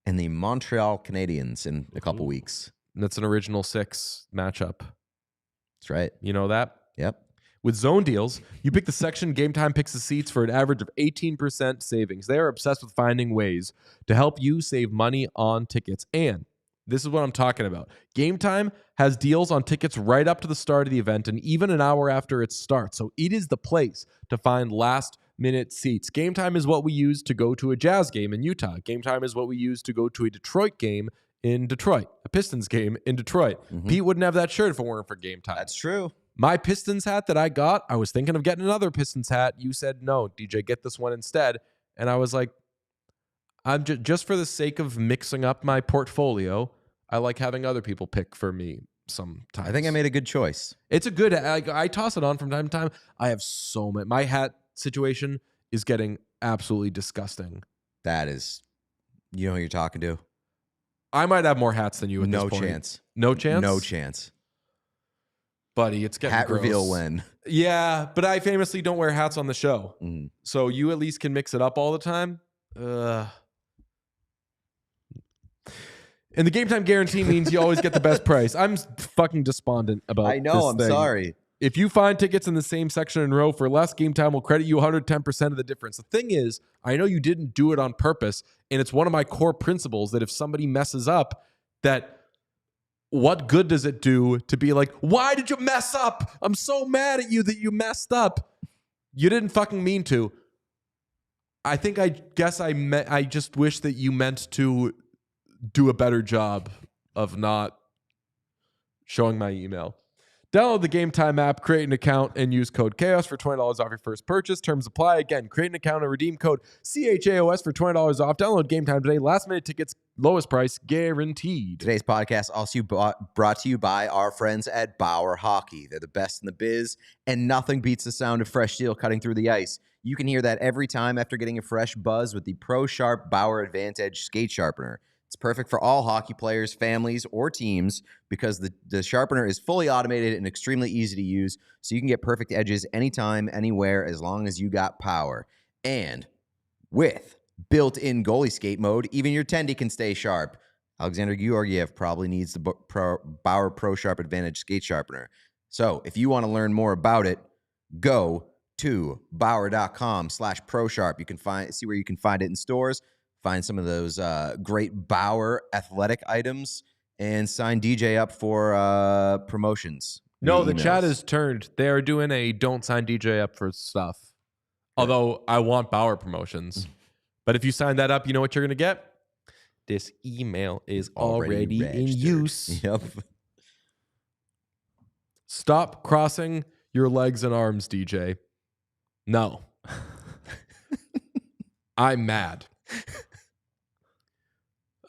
and the Montreal Canadiens in a couple weeks. That's an original 6 matchup. That's right. You know that? Yep. With Zone Deals, you pick the section Game Time picks the seats for an average of 18% savings. They are obsessed with finding ways to help you save money on tickets. And this is what I'm talking about. Game Time has deals on tickets right up to the start of the event and even an hour after it starts. So it is the place to find last-minute seats. Game Time is what we use to go to a Jazz game in Utah. Game Time is what we use to go to a Detroit game in Detroit, a Pistons game in Detroit. Mm-hmm. Pete wouldn't have that shirt if it weren't for Game Time. That's true. My Pistons hat that I got, I was thinking of getting another Pistons hat. You said, no, DJ, get this one instead. And I was like, I'm just for the sake of mixing up my portfolio, I like having other people pick for me sometimes. I think I made a good choice. It's a good, I toss it on from time to time. I have so many. My hat situation is getting absolutely disgusting. That is, you know who you're talking to? I might have more hats than you at this point. No chance. No chance? No chance. Buddy, it's getting Hat gross. reveal when. Yeah, but I famously don't wear hats on the show. Mm. So you at least can mix it up all the time. And the game time guarantee means you always get the best price. I'm fucking despondent about this. I know, I'm sorry. If you find tickets in the same section in row for less, Game Time will credit you 110% of the difference. The thing is, I know you didn't do it on purpose, and it's one of my core principles that if somebody messes up, that what good does it do to be like, why did you mess up? I'm so mad at you that you messed up. You didn't fucking mean to. I just wish that you meant to do a better job of not showing my email. Download the Game Time app, create an account, and use code CHAOS for $20 off your first purchase. Terms apply. Again, create an account and redeem code CHAOS for $20 off. Download Game Time today. Last minute tickets, lowest price guaranteed. Today's podcast also brought to you by our friends at Bauer Hockey. They're the best in the biz, and nothing beats the sound of fresh steel cutting through the ice. You can hear that every time after getting a fresh buzz with the Pro Sharp Bauer Advantage Skate Sharpener. It's perfect for all hockey players, families, or teams because the sharpener is fully automated and extremely easy to use, so you can get perfect edges anytime, anywhere, as long as you got power. And with built-in goalie skate mode, even your tendy can stay sharp. Alexander Georgiev probably needs the Bauer Pro Sharp Advantage Skate Sharpener. So if you want to learn more about it, go to Bauer.com/ProSharp. You can see where you can find it in stores. Find some of those great Bauer athletic items and sign DJ up for promotions. No, the chat is turned. They are doing a don't sign DJ up for stuff. Although I want Bauer promotions. But if you sign that up, you know what you're going to get? This email is already in use. Yep. Stop crossing your legs and arms, DJ. No. I'm mad.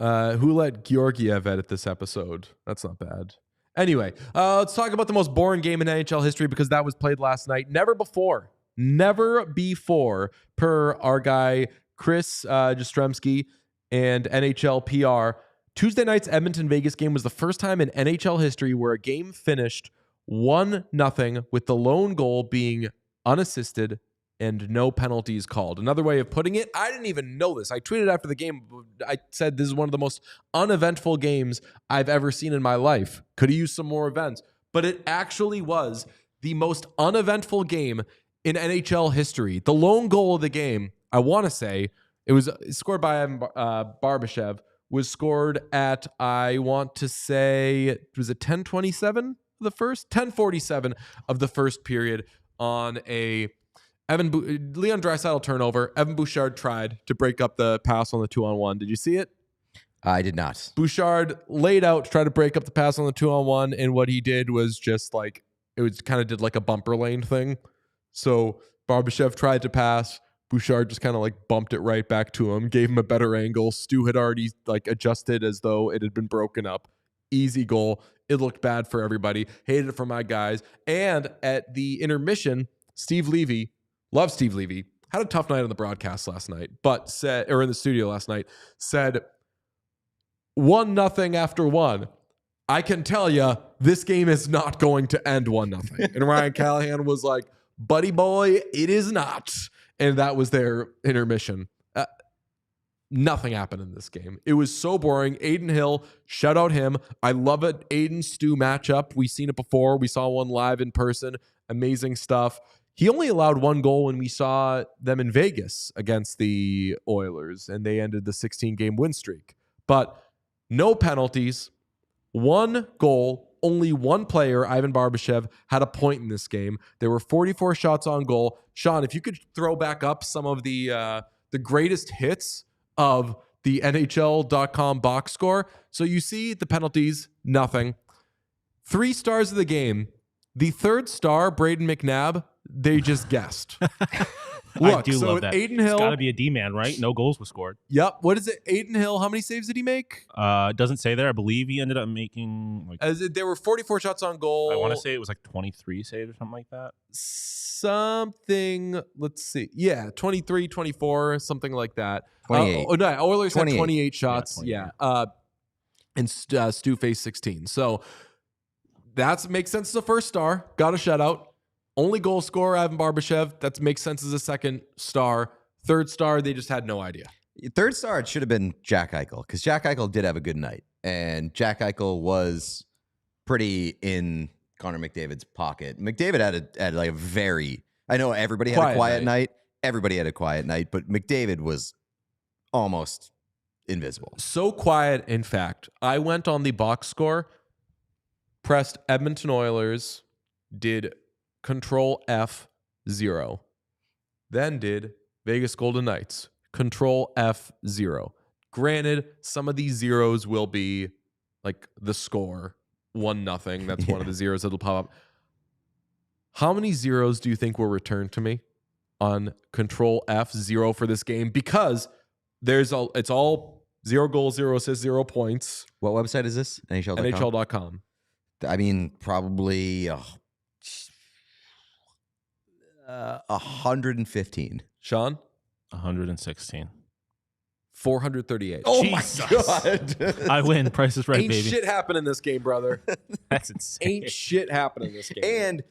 Who let Georgiev edit this episode? That's not bad. Anyway, let's talk about the most boring game in NHL history because that was played last night. Never before, per our guy Chris Jastrzemski and NHL PR, Tuesday night's Edmonton-Vegas game was the first time in NHL history where a game finished 1-0 with the lone goal being unassisted and no penalties called. Another way of putting it, I didn't even know this. I tweeted after the game. I said this is one of the most uneventful games I've ever seen in my life. Could have used some more events. But it actually was the most uneventful game in NHL history. The lone goal of the game, I want to say, it was scored by Barbashev, was scored at, I want to say, was it 10:27 the first? 10:47 of the first period on a Leon Draisaitl turnover. Evan Bouchard tried to break up the pass on the 2-on-1. Did you see it? I did not. Bouchard laid out to try to break up the pass on the 2-on-1, and what he did was just like, it was kind of did like a bumper lane thing. So Barbashev tried to pass. Bouchard just kind of like bumped it right back to him, gave him a better angle. Stu had already like adjusted as though it had been broken up. Easy goal. It looked bad for everybody. Hated it for my guys. And at the intermission, Steve Levy, love Steve Levy, had a tough night on the broadcast last night, but said, or in the studio last night, said 1-0 after one. I can tell you this game is not going to end 1-0. And Ryan Callahan was like, buddy boy, it is not. And that was their intermission. Nothing happened in this game. It was so boring. Aiden Hill, shout out him. I love it. Aiden Stu matchup. We've seen it before. We saw one live in person. Amazing stuff. He only allowed one goal when we saw them in Vegas against the Oilers, and they ended the 16-game win streak. But no penalties, one goal, only one player, Ivan Barbashev, had a point in this game. There were 44 shots on goal. Sean, if you could throw back up some of the greatest hits of the NHL.com box score. So you see the penalties, nothing. 3 stars of the game. The third star, Braden McNabb, they just guessed. I do love that. Aiden It's Hill. got to be a D-man, right? No goals were scored. Yep. What is it? Aiden Hill, how many saves did he make? It doesn't say there. I believe he ended up making like There were 44 shots on goal. I want to say it was like 23 saves or something like that. Something, let's see. Yeah, 23, 24, something like that. 28. No, Oilers had 28. 28 shots. 28. Yeah. And Stu faced 16. So that makes sense as a first star. Got a shutout. Only goal scorer, Ivan Barbashev. That makes sense as a second star. Third star, they just had no idea. Third star, it should have been Jack Eichel, because Jack Eichel did have a good night. And Jack Eichel was pretty in Connor McDavid's pocket. McDavid had like a very, I know everybody had a quiet night. Everybody had a quiet night, but McDavid was almost invisible. So quiet, in fact, I went on the box score, pressed Edmonton Oilers, did Control F0, then did Vegas Golden Knights, Control F0. Granted, some of these zeros will be like the score, 1-0. That's one of the zeros that'll pop up. How many zeros do you think will return to me on Control F0 for this game? Because it's all 0 goals, 0 assists, 0 points. What website is this? NHL.com? NHL.com. I mean, probably 115. Sean? 116. 438. Oh Jesus. my God. I win. Price is right, Ain't baby. shit happen in this game, brother. That's insane. Ain't shit happen in this game. And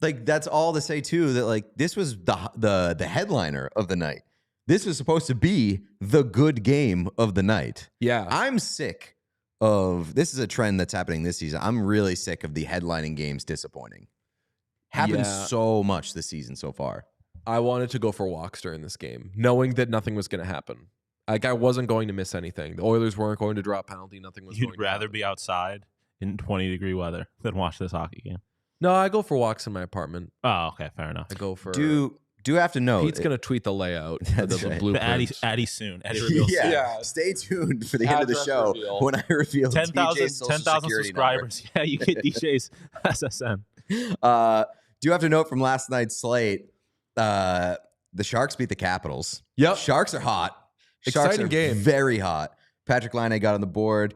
like that's all to say too that like this was the headliner of the night. This was supposed to be the good game of the night. Yeah. I'm sick of this is a trend that's happening this season. I'm really sick of the headlining games disappointing. Happens so much this season so far. I wanted to go for walks during this game, knowing that nothing was going to happen. Like I wasn't going to miss anything. The Oilers weren't going to drop penalty. Nothing was going You'd to rather happen. be outside in 20-degree weather than watch this hockey game. No, I go for walks in my apartment. Oh, okay, fair enough. I go for... Do have to know. Pete's going to tweet the layout. That's the right. blueprint. Addy soon. Addy reveals soon. Yeah. Stay tuned for the end of the Address show reveal. when I reveal 10,000 DJ's social 10,000 security subscribers. Yeah, you get DJ's SSN. number. Do have to note from last night's slate, the Sharks beat the Capitals. Yep. Sharks are hot. Exciting Sharks are game. very hot. Patrick Laine got on the board.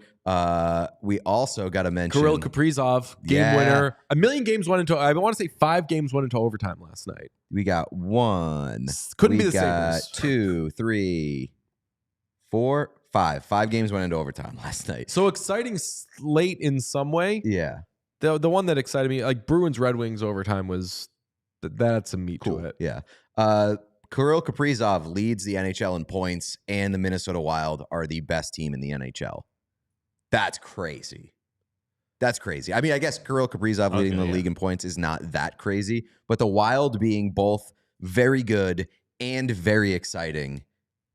We also got to mention Kirill Kaprizov, game winner. A million games went into... I want to say 5 games went into overtime last night. We got 1. Couldn't be We the got Sabres. 2, 3, 4, 5. 5 games went into overtime last night. So exciting slate in some way. Yeah. The one that excited me, like Bruins Red Wings overtime was... That's some meat Cool. to it. Yeah. Kirill Kaprizov leads the NHL in points, and the Minnesota Wild are the best team in the NHL. That's crazy. That's crazy. I mean, I guess Kirill Kaprizov leading the league in points is not that crazy, but the Wild being both very good and very exciting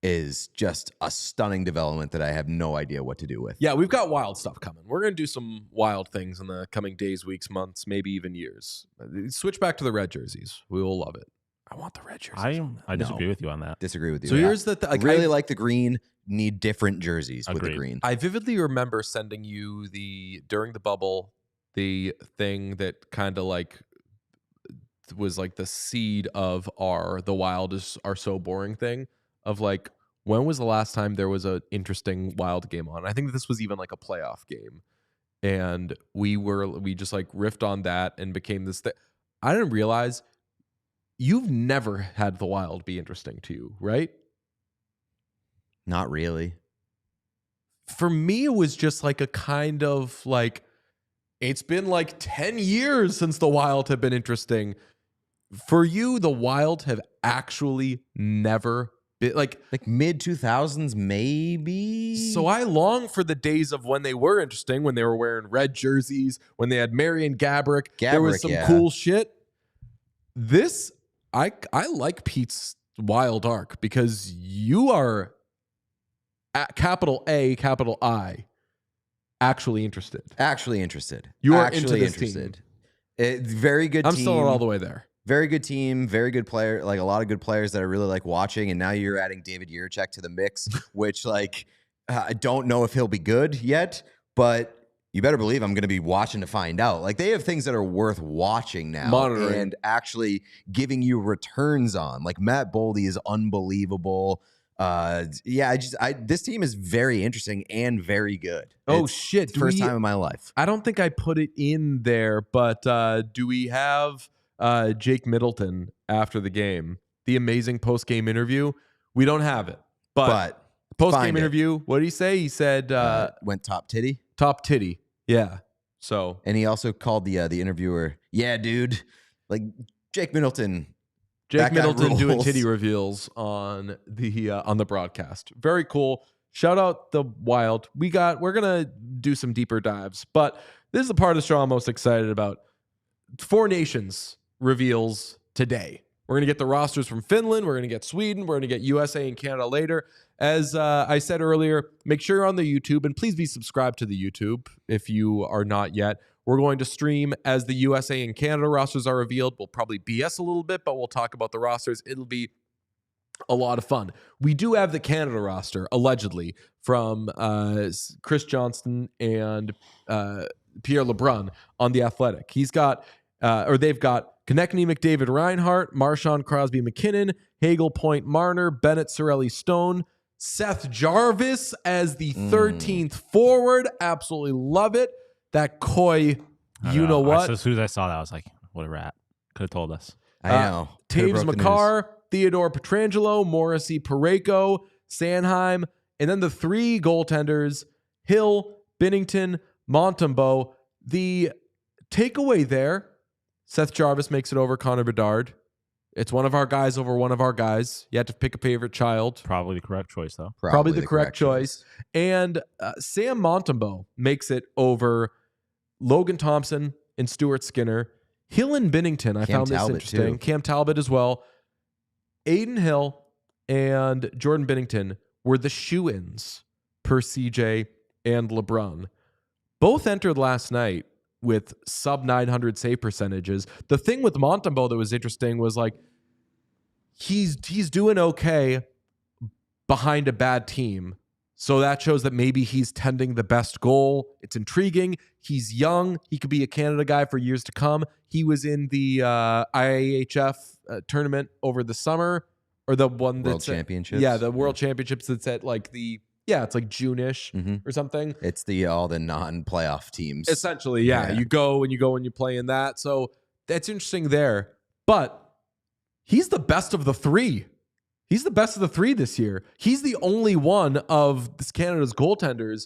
is just a stunning development that I have no idea what to do with. Yeah, we've got wild stuff coming. We're going to do some wild things in the coming days, weeks, months, maybe even years. Switch back to the red jerseys. We will love it. I want the red jerseys. I disagree with you on that. Disagree with you. So here's the thing. Really like the green. Need different jerseys with the Agreed. green. I vividly remember sending you during the bubble, the thing that kind of like was like the seed of the Wild are so boring thing of like, when was the last time there was an interesting Wild game on? I think this was even like a playoff game. And we just like riffed on that and became this thing. I didn't realize you've never had the Wild be interesting to you, right? Not really. For me, it was just like a kind of like, it's been like 10 years since the Wild have been interesting. For you, the Wild have actually never been like mid 2000s, maybe. So I long for the days of when they were interesting, when they were wearing red jerseys, when they had Marian Gaborik. There was some cool shit. This, I like Pete's Wild arc because you are at capital A, capital I, actually interested. Actually interested. You are actually into this team. Very good team. I'm still not all the way there. Very good team, very good player, like a lot of good players that I really like watching. And now you're adding David Jiricek to the mix, which like I don't know if he'll be good yet, but you better believe I'm going to be watching to find out. Like, they have things that are worth watching now, Monitoring. and actually giving you returns on. Like, Matt Boldy is unbelievable. This team is very interesting and very good. Oh, It's shit. the first time in my life. I don't think I put it in there, but do we have Jake Middleton after the game? The amazing post-game interview? We don't have it. But post-game find it. interview, what did he say? He said... went top titty. top titty. Yeah. So... And he also called the interviewer, yeah, dude. Like, Jake Middleton... Jake That guy Middleton doing rules. titty reveals on the broadcast. Very cool. Shout out the Wild. We're gonna do some deeper dives, but this is the part of the show I'm most excited about. 4 Nations reveals today. We're gonna get the rosters from Finland. We're gonna get Sweden. We're gonna get USA and Canada later. As I said earlier, make sure you're on the YouTube, and please be subscribed to the YouTube if you are not yet. We're going to stream as the USA and Canada rosters are revealed. We'll probably BS a little bit, but we'll talk about the rosters. It'll be a lot of fun. We do have the Canada roster, allegedly, from Chris Johnston and Pierre LeBrun on The Athletic. They've got Konechny, McDavid, Reinhart, Marchand, Crosby, McKinnon, Hagel, Point, Marner, Bennett, Cirelli, Stone, Seth Jarvis as the 13th forward. Absolutely love it. That coy, you know what? As soon as I saw that, I was like, what a rat. Could have told us. I know. Coulda Taves broke the news. Makar, Theodore Petrangelo, Morrissey, Parayko, Sanheim, and then the 3 goaltenders, Hill, Binnington, Montembeault. The takeaway there, Seth Jarvis makes it over Connor Bedard. It's one of our guys over one of our guys. You had to pick a favorite child. Probably the correct choice, though. Probably the correct choice. And Sam Montembeault makes it over Logan Thompson and Stuart Skinner. Hill and Binnington, I found this Talbot, interesting. too. Cam Talbot as well. Aiden Hill and Jordan Binnington were the shoo-ins per CJ and LeBron. Both entered last night with sub 900 save percentages. The thing with Montembeault that was interesting was like he's doing okay behind a bad team. So that shows that maybe he's tending the best goal. It's intriguing. He's young. He could be a Canada guy for years to come. He was in the IAHF tournament over the summer, or the one that's World Championships. Yeah, the World Championships that's at like it's like June-ish or something. It's all the non-playoff teams. Essentially, yeah. You go and you play in that. So that's interesting there. But he's the best of the 3. He's the best of the 3 this year. He's the only one of this Canada's goaltenders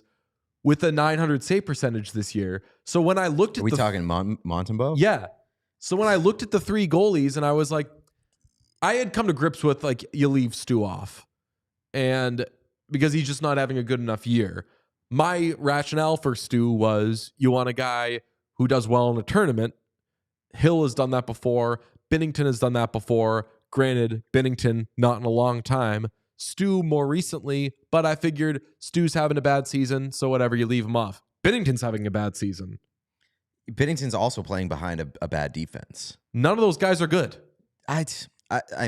with a 900 save percentage this year. So when I looked at Are we talking Montembeault? Yeah. So when I looked at the 3 goalies and I was like, I had come to grips with like, you leave Stu off. And because he's just not having a good enough year. My rationale for Stu was you want a guy who does well in a tournament. Hill has done that before. Binnington has done that before. Granted, Binnington, not in a long time. Stu more recently, but I figured Stu's having a bad season, so whatever, you leave him off. Binnington's having a bad season. Binnington's also playing behind a bad defense. None of those guys are good. I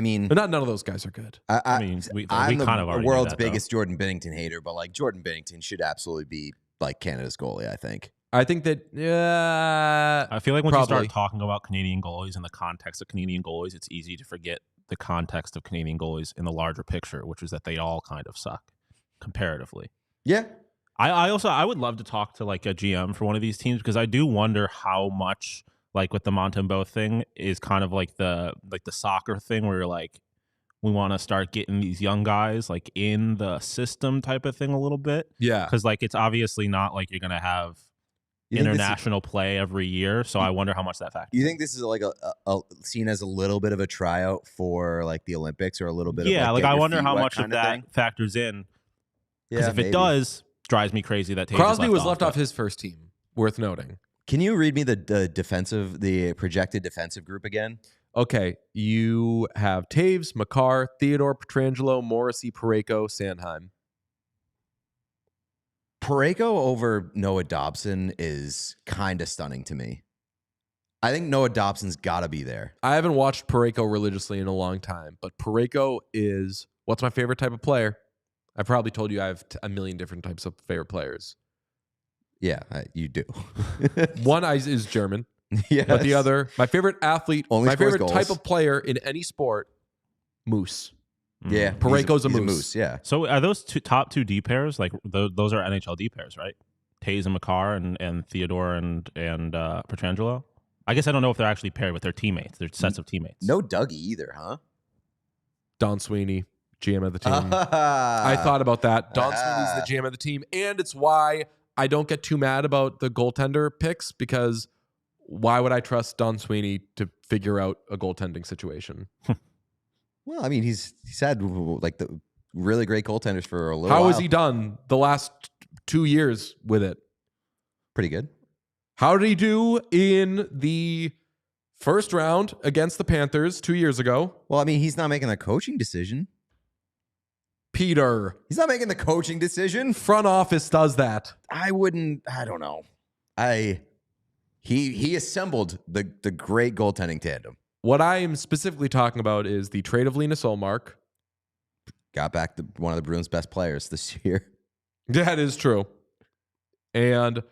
mean, But not none of those guys are good. I'm kind of the already world's knew that, biggest Jordan Binnington hater, but like Jordan Binnington should absolutely be like Canada's goalie, I think. I think that, I feel like when probably. you start talking about Canadian goalies in the context of Canadian goalies, it's easy to forget the context of Canadian goalies in the larger picture, which is that they all kind of suck comparatively. Yeah. I would love to talk to like a GM for one of these teams, because I do wonder how much, like with the Montembeault thing, is kind of like the soccer thing where you're like, we want to start getting these young guys like in the system type of thing a little bit. Yeah. Because like it's obviously not like you're gonna have international play every year, so I wonder how much that factors. You think this is like a seen as a little bit of a tryout for like the Olympics, or a little bit? Yeah, of like get I your wonder feet how wet much of kind that thing? factors in. Because Yeah, if maybe. it does, drives me crazy that Taves Crosby was left but- off his first team. Worth noting. Can you read me the projected defensive group again? Okay, you have Taves, Makar, Theodore, Petrangelo, Morrissey, Parayko, Sanheim. Parayko over Noah Dobson is kind of stunning to me. I think Noah Dobson's got to be there. I haven't watched Parayko religiously in a long time, but Parayko is what's my favorite type of player? I've probably told you I have a million different types of favorite players. Yeah, you do. One is German. Yes. But the other, my favorite athlete, Only my scores favorite goals. type of player in any sport, Moose. Yeah, Pareko's a he's moose. Yeah. So are those top two D pairs? Like those are NHL D pairs, right? Taze and Makar and Theodore and Petrangelo. I guess I don't know if they're actually paired with their teammates. They're sets of teammates. No Dougie either, huh? Don Sweeney, GM of the team. I thought about that. Don Sweeney's the GM of the team, and it's why I don't get too mad about the goaltender picks, because why would I trust Don Sweeney to figure out a goaltending situation? Well, I mean, he's had like the really great goaltenders for a little while. How has he done the last 2 years with it? Pretty good. How did he do in the first round against the Panthers 2 years ago? Well, I mean, he's not making a coaching decision. Peter. He's not making the coaching decision. Front office does that. I don't know. He assembled the great goaltending tandem. What I am specifically talking about is the trade of Linus Ullmark. Got back one of the Bruins' best players this year. That is true. And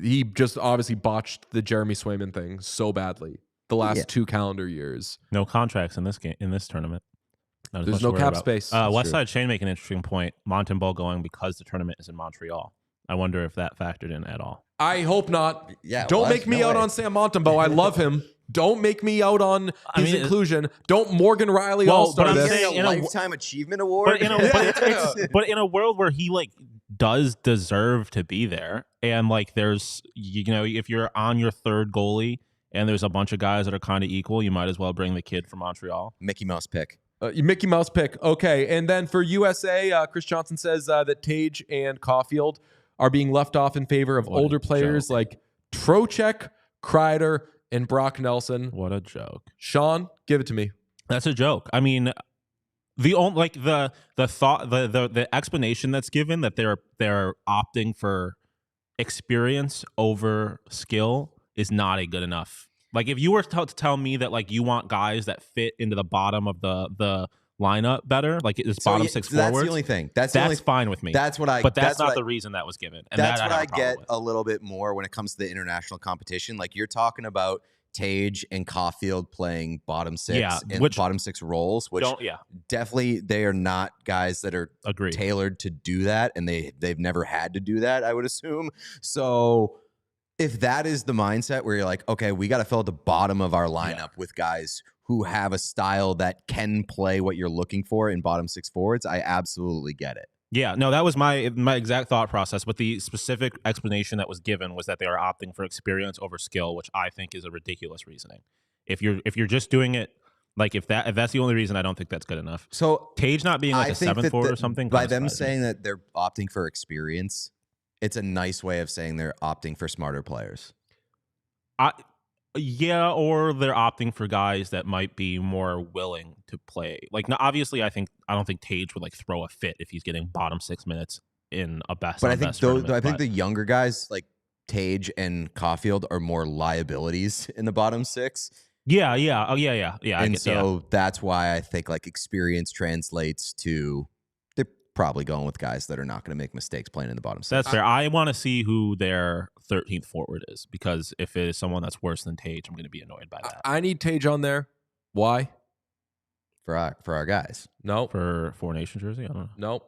he just obviously botched the Jeremy Swayman thing so badly the last 2 calendar years. No contracts in this game, in this tournament. There's no cap space. West Side Shane make an interesting point. Montembeault going because the tournament is in Montreal. I wonder if that factored in at all. I hope not. Yeah, Don't make me out on Sam Montembeault. I love him. Don't make me out on his inclusion. Don't Morgan Riley all-star this. A lifetime achievement award. But in a world where he like does deserve to be there, and like there's, you know, if you're on your third goalie and there's a bunch of guys that are kind of equal, you might as well bring the kid from Montreal. Mickey Mouse pick. Mickey Mouse pick. Okay. And then for USA, Chris Johnson says that Tage and Caulfield are being left off in favor of older players like Trocheck, Kreider, and Brock Nelson. What a joke. Sean, give it to me. That's a joke. I mean, the explanation that's given that they're opting for experience over skill is not a good enough. Like if you were to tell me that like you want guys that fit into the bottom of the lineup better, like it's bottom 6 forwards. That's the only thing. That's fine with me. That's what I. But that's not the reason that was given. And that's what I get a little bit more when it comes to the international competition. Like you're talking about Tage and Caulfield playing bottom 6 and bottom 6 roles, which definitely they are not guys that are tailored to do that, and they've never had to do that, I would assume. So if that is the mindset where you're like, okay, we got to fill at the bottom of our lineup with guys who have a style that can play what you're looking for in bottom 6 forwards, I absolutely get it. Yeah, no, that was my exact thought process. But the specific explanation that was given was that they are opting for experience over skill, which I think is a ridiculous reasoning. If you're just doing it, like if that's the only reason, I don't think that's good enough. So Tage not being like a 7th forward or something, by them saying that they're opting for experience, it's a nice way of saying they're opting for smarter players. Yeah, or they're opting for guys that might be more willing to play. Like, now, obviously, I don't think Tage would like throw a fit if he's getting bottom 6 minutes in a best. But I think the younger guys like Tage and Caulfield are more liabilities in the bottom 6. Yeah. Oh, yeah. And so that's why I think like experience translates to they're probably going with guys that are not going to make mistakes playing in the bottom 6. That's fair. I want to see who their 13th forward is, because if it is someone that's worse than Tage, I'm going to be annoyed by that. I need Tage on there. Why? For our guys. No. For Four Nation jersey? I don't know. No.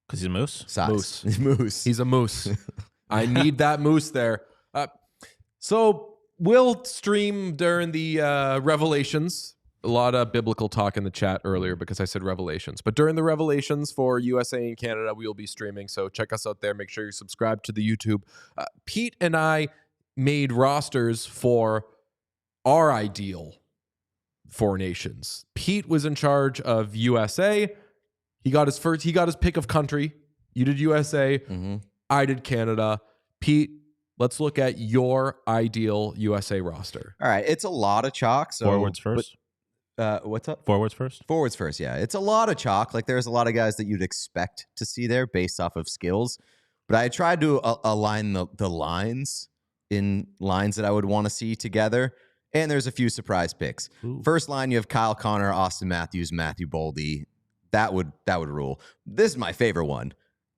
Because he's a moose? Moose. He's a moose. I need that moose there. So we'll stream during the Revelations. A lot of biblical talk in the chat earlier because I said Revelations. But during the Revelations for USA and Canada, we will be streaming. So check us out there. Make sure you subscribe to the YouTube. Pete and I made rosters for our ideal Four Nations. Pete was in charge of USA. He got his pick of country. You did USA. Mm-hmm. I did Canada. Pete, let's look at your ideal USA roster. All right. It's a lot of chalk. So forwards first. What's up? Forwards first? Forwards first, yeah. It's a lot of chalk. Like, there's a lot of guys that you'd expect to see there based off of skills. But I tried to align the lines in lines that I would want to see together. And there's a few surprise picks. Ooh. First line, you have Kyle Connor, Austin Matthews, Matthew Boldy. That would rule. This is my favorite one.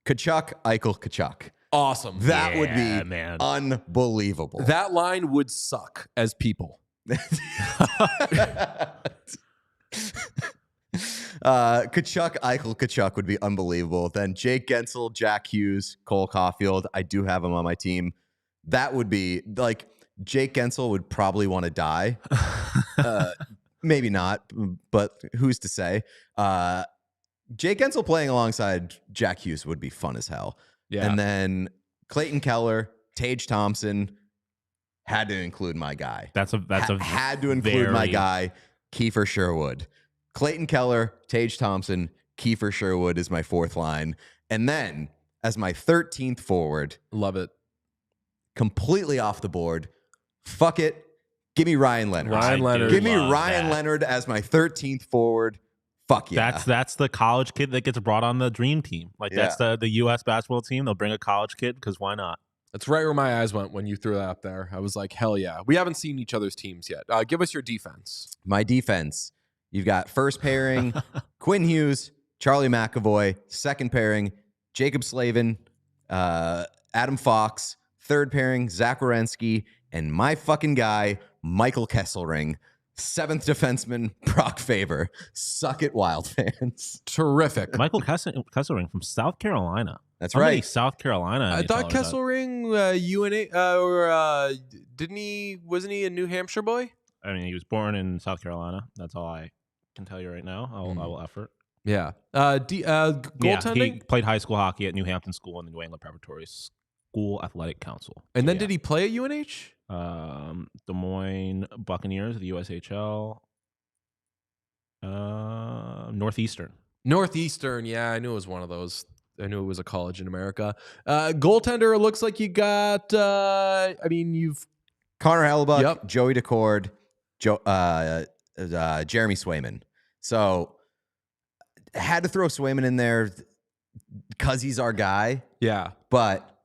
Tkachuk, Eichel, Tkachuk. Awesome. That would be man. unbelievable. That line would suck as people. Kachuk would be unbelievable. Then Jake Gensel, Jack Hughes, Cole Caulfield. I do have him on my team. That would be like Jake Gensel would probably want to die. Maybe not, but who's to say? Jake Gensel playing alongside Jack Hughes would be fun as hell. Yeah. And then Clayton Keller, Tage Thompson, had to include my guy. Had to include my guy, Kiefer Sherwood. Clayton Keller, Tage Thompson, Kiefer Sherwood is my fourth line. And then as my 13th forward, love it. Completely off the board. Fuck it. Give me Ryan Leonard. Give me Ryan Leonard as my 13th forward. Fuck yeah. That's the college kid that gets brought on the dream team. Like that's the U.S. basketball team. They'll bring a college kid because why not? That's right where my eyes went when you threw that up there. I was like, hell yeah. We haven't seen each other's teams yet. Give us your defense. My defense. You've got first pairing, Quinn Hughes, Charlie McAvoy. Second pairing, Jacob Slavin, Adam Fox. Third pairing, Zach Werenski. And my fucking guy, Michael Kesselring. Seventh defenseman, Brock Faber. Suck it, Wild fans. Terrific. Michael Kesselring from South Carolina. That's How right. many South Carolina. I thought Kesselring, wasn't he a New Hampshire boy? I mean, he was born in South Carolina. That's all I can tell you right now. I will effort. Yeah. Goaltending? Yeah, he played high school hockey at New Hampton School and the New England Preparatory School Athletic Council. And then did he play at UNH? Des Moines Buccaneers of the USHL. Northeastern. Yeah, I knew it was one of those. I knew it was a college in America. Goaltender, it looks like you got, you've... Connor Hellebuck, Joey Decord, Jeremy Swayman. So, had to throw Swayman in there because he's our guy. Yeah. But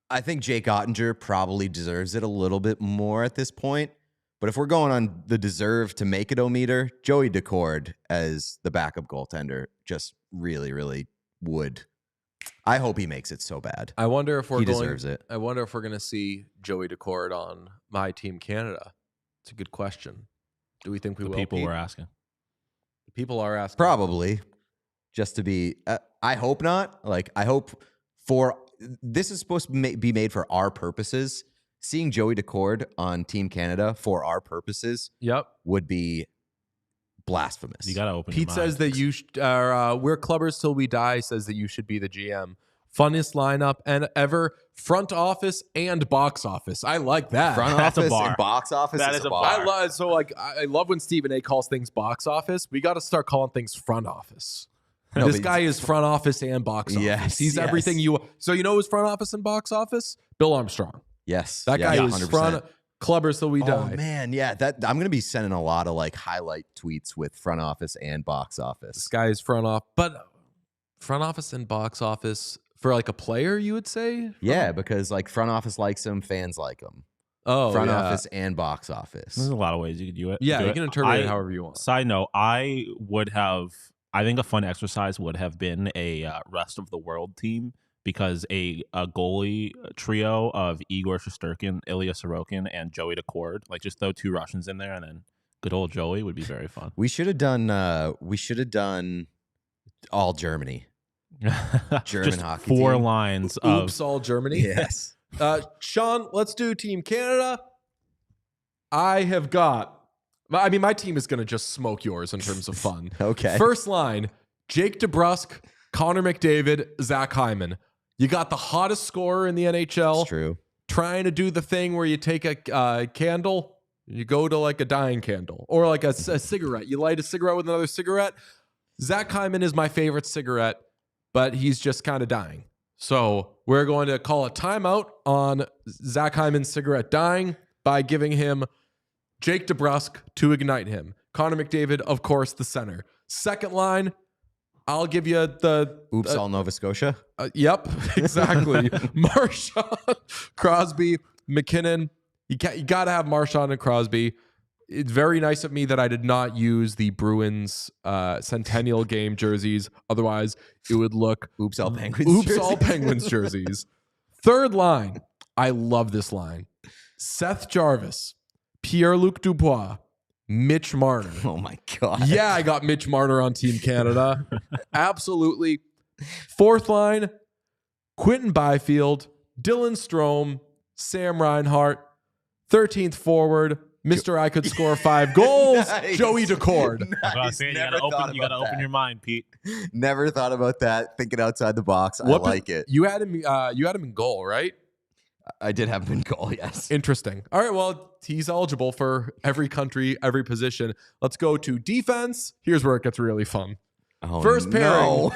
I think Jake Ottinger probably deserves it a little bit more at this point. But if we're going on the deserve to make it meter, Joey Decord as the backup goaltender just really, really would. I hope he makes it so bad. I wonder if he deserves it. I wonder if we're going to see Joey Decord on my team Canada. It's a good question. Do we think we will? People were asking. People are asking. Probably. Just to be, I hope not. Like, I hope this is supposed to be made for our purposes. Seeing Joey Decord on Team Canada for our purposes would be blasphemous. You got to open Pete your says mind. that you we're clubbers till we die, says that you should be the GM. Funnest lineup and ever, front office and box office. I like that. Front That's a office bar. and box office That is is a a bar. I love when Stephen A calls things box office. We got to start calling things front office. No, this but guy is front office and box office. Yes, He's yes. everything you. So you know who's front office and box office? Bill Armstrong. Yes. That guy is 100%. front clubbers till we die. Oh man, yeah. That I'm gonna be sending a lot of like highlight tweets with front office and box This office. guy is front office and box office for like a player, you would say? Yeah, because like front office likes him, fans like him. Oh, Front yeah. office and box office. There's a lot of ways you could do it. Yeah, you can interpret it however you want. Side note, I think a fun exercise would have been a rest of the world team, because a goalie trio of Igor Shesterkin, Ilya Sorokin, and Joey Decord, like just throw two Russians in there and then good old Joey would be very fun. We should have done all Germany. German just hockey four team. lines of Oops, all Germany. Yes. Sean, let's do Team Canada. My team is going to just smoke yours in terms of fun. Okay. First line, Jake DeBrusk, Connor McDavid, Zach Hyman. You got the hottest scorer in the NHL. It's true. Trying to do the thing where you take a candle, you go to like a dying candle, or like a cigarette. You light a cigarette with another cigarette. Zach Hyman is my favorite cigarette, but he's just kind of dying. So we're going to call a timeout on Zach Hyman's cigarette dying by giving him Jake DeBrusk to ignite him. Connor McDavid, of course, the center. Second line, I'll give you the... Oops, all Nova Scotia. Yep, exactly. Marchand, Crosby, McKinnon. You got to have Marchand and Crosby. It's very nice of me that I did not use the Bruins Centennial game jerseys. Otherwise, it would look... Oops, all Penguins jerseys. all Penguins jerseys. Third line. I love this line. Seth Jarvis, Pierre-Luc Dubois, Mitch Marner. Oh my God. Yeah, I got Mitch Marner on Team Canada. Absolutely. Fourth line, Quentin Byfield, Dylan Strome, Sam Reinhart. 13th forward, Mr. I could score 5 goals, Nice. Joey Decord. Nice. You Never thought gotta about open that. your mind, Pete. Never thought about that. Thinking outside the box. I like it. You had him in goal, right? I did have him in goal, yes. Interesting. All right, well, he's eligible for every country, every position. Let's go to defense. Here's where it gets really fun. Oh, First pairing,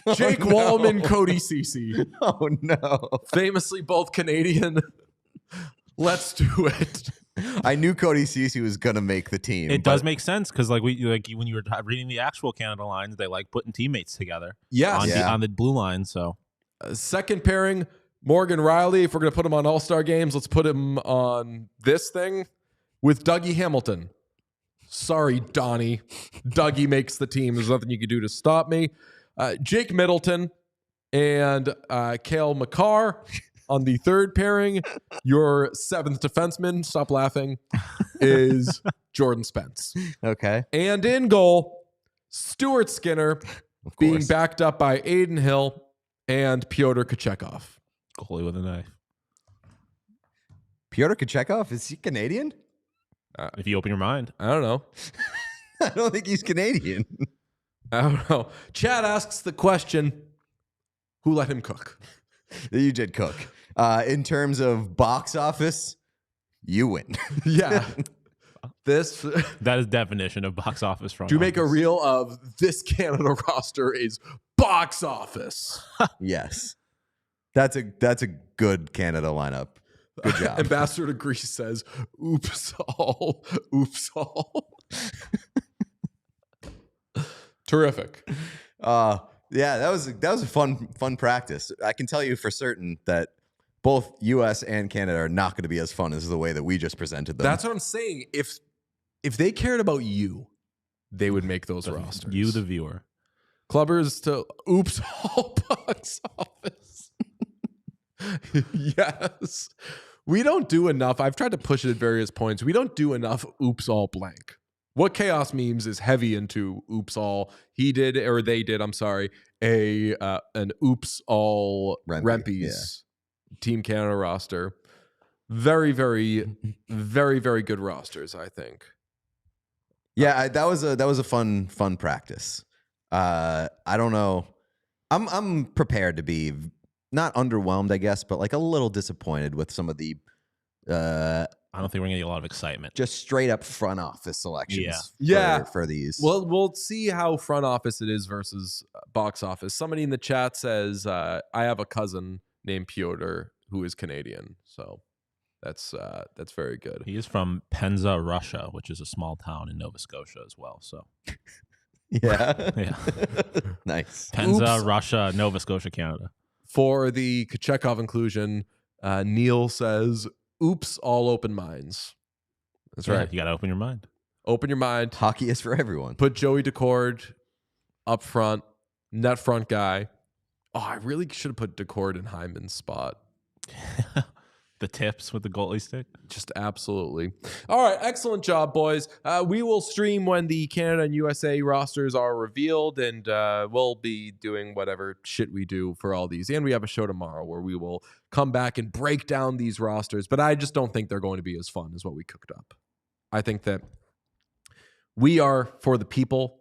no. Jake Oh, no. Wallman, Cody Ceci. Oh, no. Famously both Canadian. Let's do it. I knew Cody Ceci was going to make the team. It does make sense because when you were reading the actual Canada lines, they like putting teammates together Yes. on the blue line. So Second pairing, Morgan Riley. If we're going to put him on All-Star games, let's put him on this thing with Dougie Hamilton. Sorry, Donnie. Dougie makes the team. There's nothing you can do to stop me. Jake Middleton and Cale Makar on the third pairing. Your seventh defenseman, stop laughing, is Jordan Spence. Okay. And in goal, Stuart Skinner Of being course. backed up by Aiden Hill and Pyotr Kochekov. goalie with a knife. Pyotr Kochekov, is he Canadian? If you open your mind, I don't know. I don't think he's Canadian. I don't know. Chad asks the question, who let him cook? You did cook. In terms of box office, you win. Yeah. This Uh-huh. is definition of box office front. to make a office. reel of this Canada roster is box office. Yes. That's a good Canada lineup. Good job. Ambassador to Greece says, oops all. Terrific. Yeah, that was a fun practice. I can tell you for certain that both US and Canada are not going to be as fun as the way that we just presented them. That's what I'm saying. If they cared about you, they would make those rosters. You, the viewer. Clubbers to oops all box office. Yes. We don't do enough. I've tried to push it at various points. We don't do enough oops all blank. What Chaos Memes is heavy into oops all. He did, or they did, I'm sorry, an oops all Rempe's Team Canada roster. Very, very, very, very good rosters, I think. Yeah, that was a fun practice. I don't know. I'm prepared to be not underwhelmed, I guess, but like a little disappointed with some of the I don't think we're gonna get a lot of excitement. just straight up front office selections. Yeah. For these. Well, we'll see how front office it is versus box office. Somebody in the chat says, I have a cousin named Pyotr who is Canadian. So that's very good. He is from Penza, Russia, which is a small town in Nova Scotia as well. So yeah. yeah, Nice. Penza, Oops. Russia, Nova Scotia, Canada. For the Kochekov inclusion, Neil says, oops, all open minds. That's Yeah, right. you got to open your mind. Open your mind. Hockey is for everyone. Put Joey Decord up front, net front guy. Oh, I really should have put Decord in Hyman's spot. The tips with the goalie stick. Just absolutely. All right. Excellent job, boys. We will stream when the Canada and USA rosters are revealed, and we'll be doing whatever shit we do for all these. And we have a show tomorrow where we will come back and break down these rosters, but I just don't think they're going to be as fun as what we cooked up. I think that we are for the people,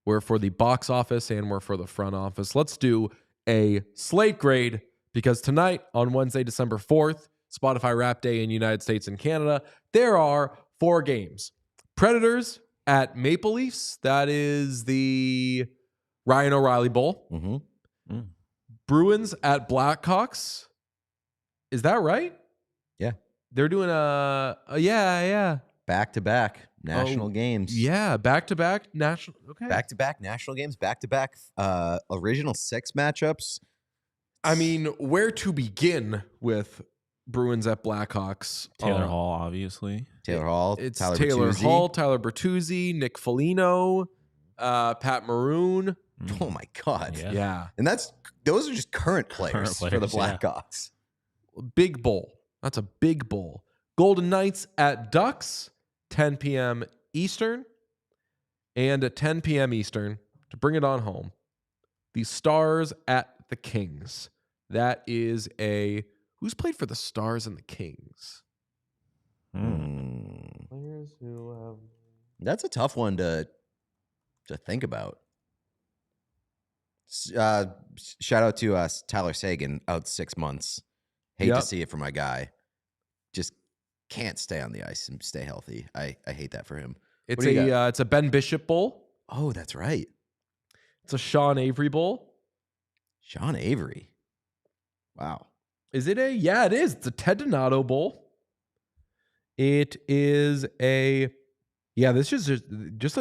we're for the box office, and we're for the front office. Let's do a slate grade, because tonight on Wednesday, December 4th, Spotify Rap Day in the United States and Canada, there are 4 games. Predators at Maple Leafs. That is the Ryan O'Reilly Bowl. Mm-hmm. Bruins at Blackhawks. Is that right? Yeah. They're doing yeah. Back-to-back national games. Yeah, back-to-back national. Okay. Back-to-back national games. Back-to-back original 6 matchups. I mean, where to begin with Bruins at Blackhawks? Taylor Hall, obviously. Taylor Hall. It's Tyler Taylor Bertuzzi. Hall, Tyler Bertuzzi, Nick Foligno, Pat Maroon. Oh my God. Yeah. Yeah. And those are just current players, for the players, yeah. Blackhawks. Big bowl. That's a big bowl. Golden Knights at Ducks, 10 p.m. Eastern. And at 10 p.m. Eastern, to bring it on home, the Stars at the Kings. That is who's played for the Stars and the Kings? Players who have... That's a tough one to think about. Shout out to Tyler Seguin, out 6 months. Hate to see it for my guy. Just can't stay on the ice and stay healthy. I hate that for him. It's a Ben Bishop Bowl. Oh, that's right. It's a Sean Avery Bowl. Sean Avery. Wow. Is it Yeah, it is. It's a Ted Donato Bowl. It is this is just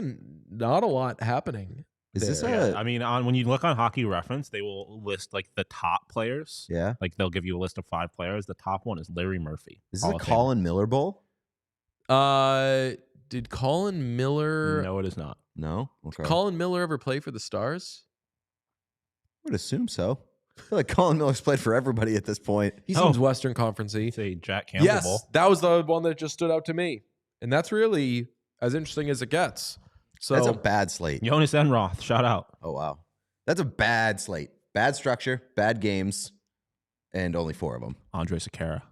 not a lot happening. Is this I mean, when you look on Hockey Reference, they will list like the top players. Yeah. Like they'll give you a list of 5 players. The top one is Larry Murphy. Is this a Colin Miller Bowl? Did Colin Miller... No, it is not. No? Okay. Did Colin Miller ever play for the Stars? I would assume so. I feel like Colin Miller's played for everybody at this point. He seems Western Conference-y. Say Jack Campbell Yes, Bowl. that was the one that just stood out to me. And that's really as interesting as it gets. So That's a bad slate. Jonas Enroth, shout out. Oh, wow. That's a bad slate. Bad structure, bad games, and only 4 of them. Andre Sekera.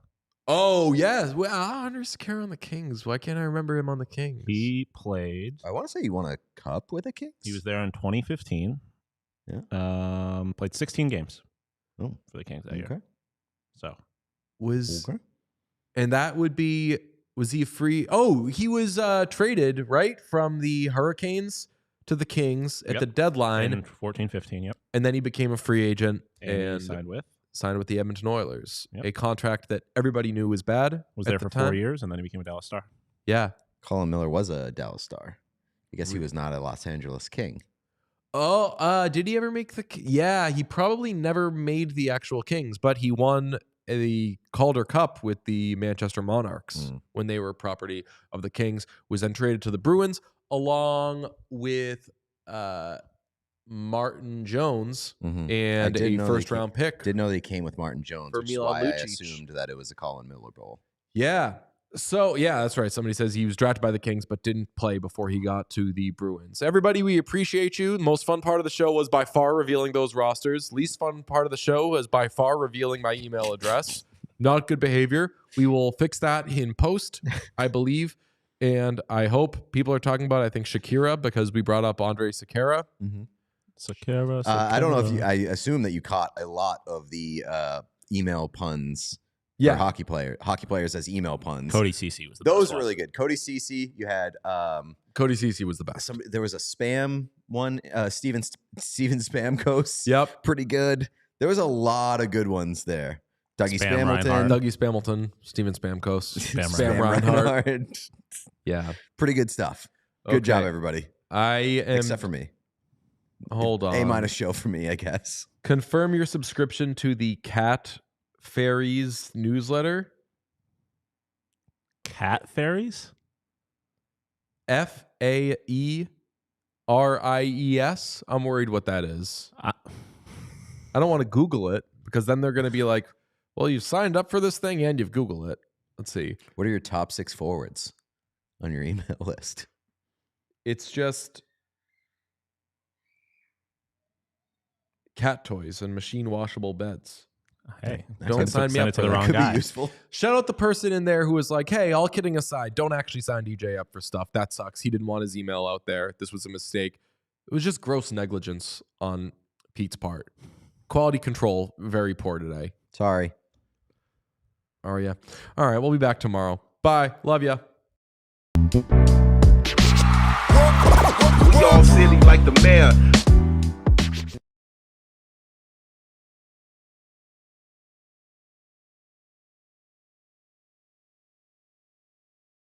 Oh, yes. Well, Andre Sekera on the Kings. Why can't I remember him on the Kings? He played. I want to say he won a cup with the Kings. He was there in 2015. Yeah. Played 16 games for the Kings that year. So and that would be, was he free? Oh, he was traded, right? From the Hurricanes to the Kings at the deadline. In 14-15, yep. And then he became a free agent and signed with the Edmonton Oilers. Yep. A contract that everybody knew was bad. Was there for 4 years, and then he became a Dallas Star. Yeah. Colin Miller was a Dallas Star. I guess he was not a Los Angeles King. Oh, did he ever make the... Yeah, he probably never made the actual Kings, but he won the Calder Cup with the Manchester Monarchs when they were property of the Kings, was then traded to the Bruins along with Martin Jones and a first-round pick. Didn't know they came with Martin Jones, which is why I assumed that it was a Colin Miller Bowl. Yeah. So, yeah, that's right. Somebody says he was drafted by the Kings but didn't play before he got to the Bruins. Everybody, we appreciate you. The most fun part of the show was by far revealing those rosters. Least fun part of the show was by far revealing my email address. Not good behavior. We will fix that in post, I believe. And I hope people are talking about, I think, Shakira, because we brought up Andre Sekera. Sekera. I don't know if I assume that you caught a lot of the email puns. Yeah, hockey players as email puns. Cody Ceci was the Those best were really good. Cody Ceci. You had Cody Ceci was the best. There was a spam one. Steven Spamkos. Yep, pretty good. There was a lot of good ones there. Dougie Spamilton, Steven Spamkos, Spam Reinhart. Yeah, pretty good stuff. Good job, everybody. Except for me. Hold on. A- show for me, I guess. Confirm your subscription to the Cat Fairies newsletter. Cat Fairies? FAERIES. I'm worried what that is. I don't want to Google it because then they're going to be like, well, you've signed up for this thing and you've Googled it. Let's see. What are your top 6 forwards on your email list? It's just cat toys and machine washable beds. Hey, don't sign me up to the wrong guy. Be useful. Shout out the person in there who was like, hey, all kidding aside, don't actually sign DJ up for stuff. That sucks. He didn't want his email out there. This was a mistake. It was just gross negligence on Pete's part. Quality control, very poor today. Sorry. Oh, yeah. All right, we'll be back tomorrow. Bye. Love ya. We all silly like the mayor.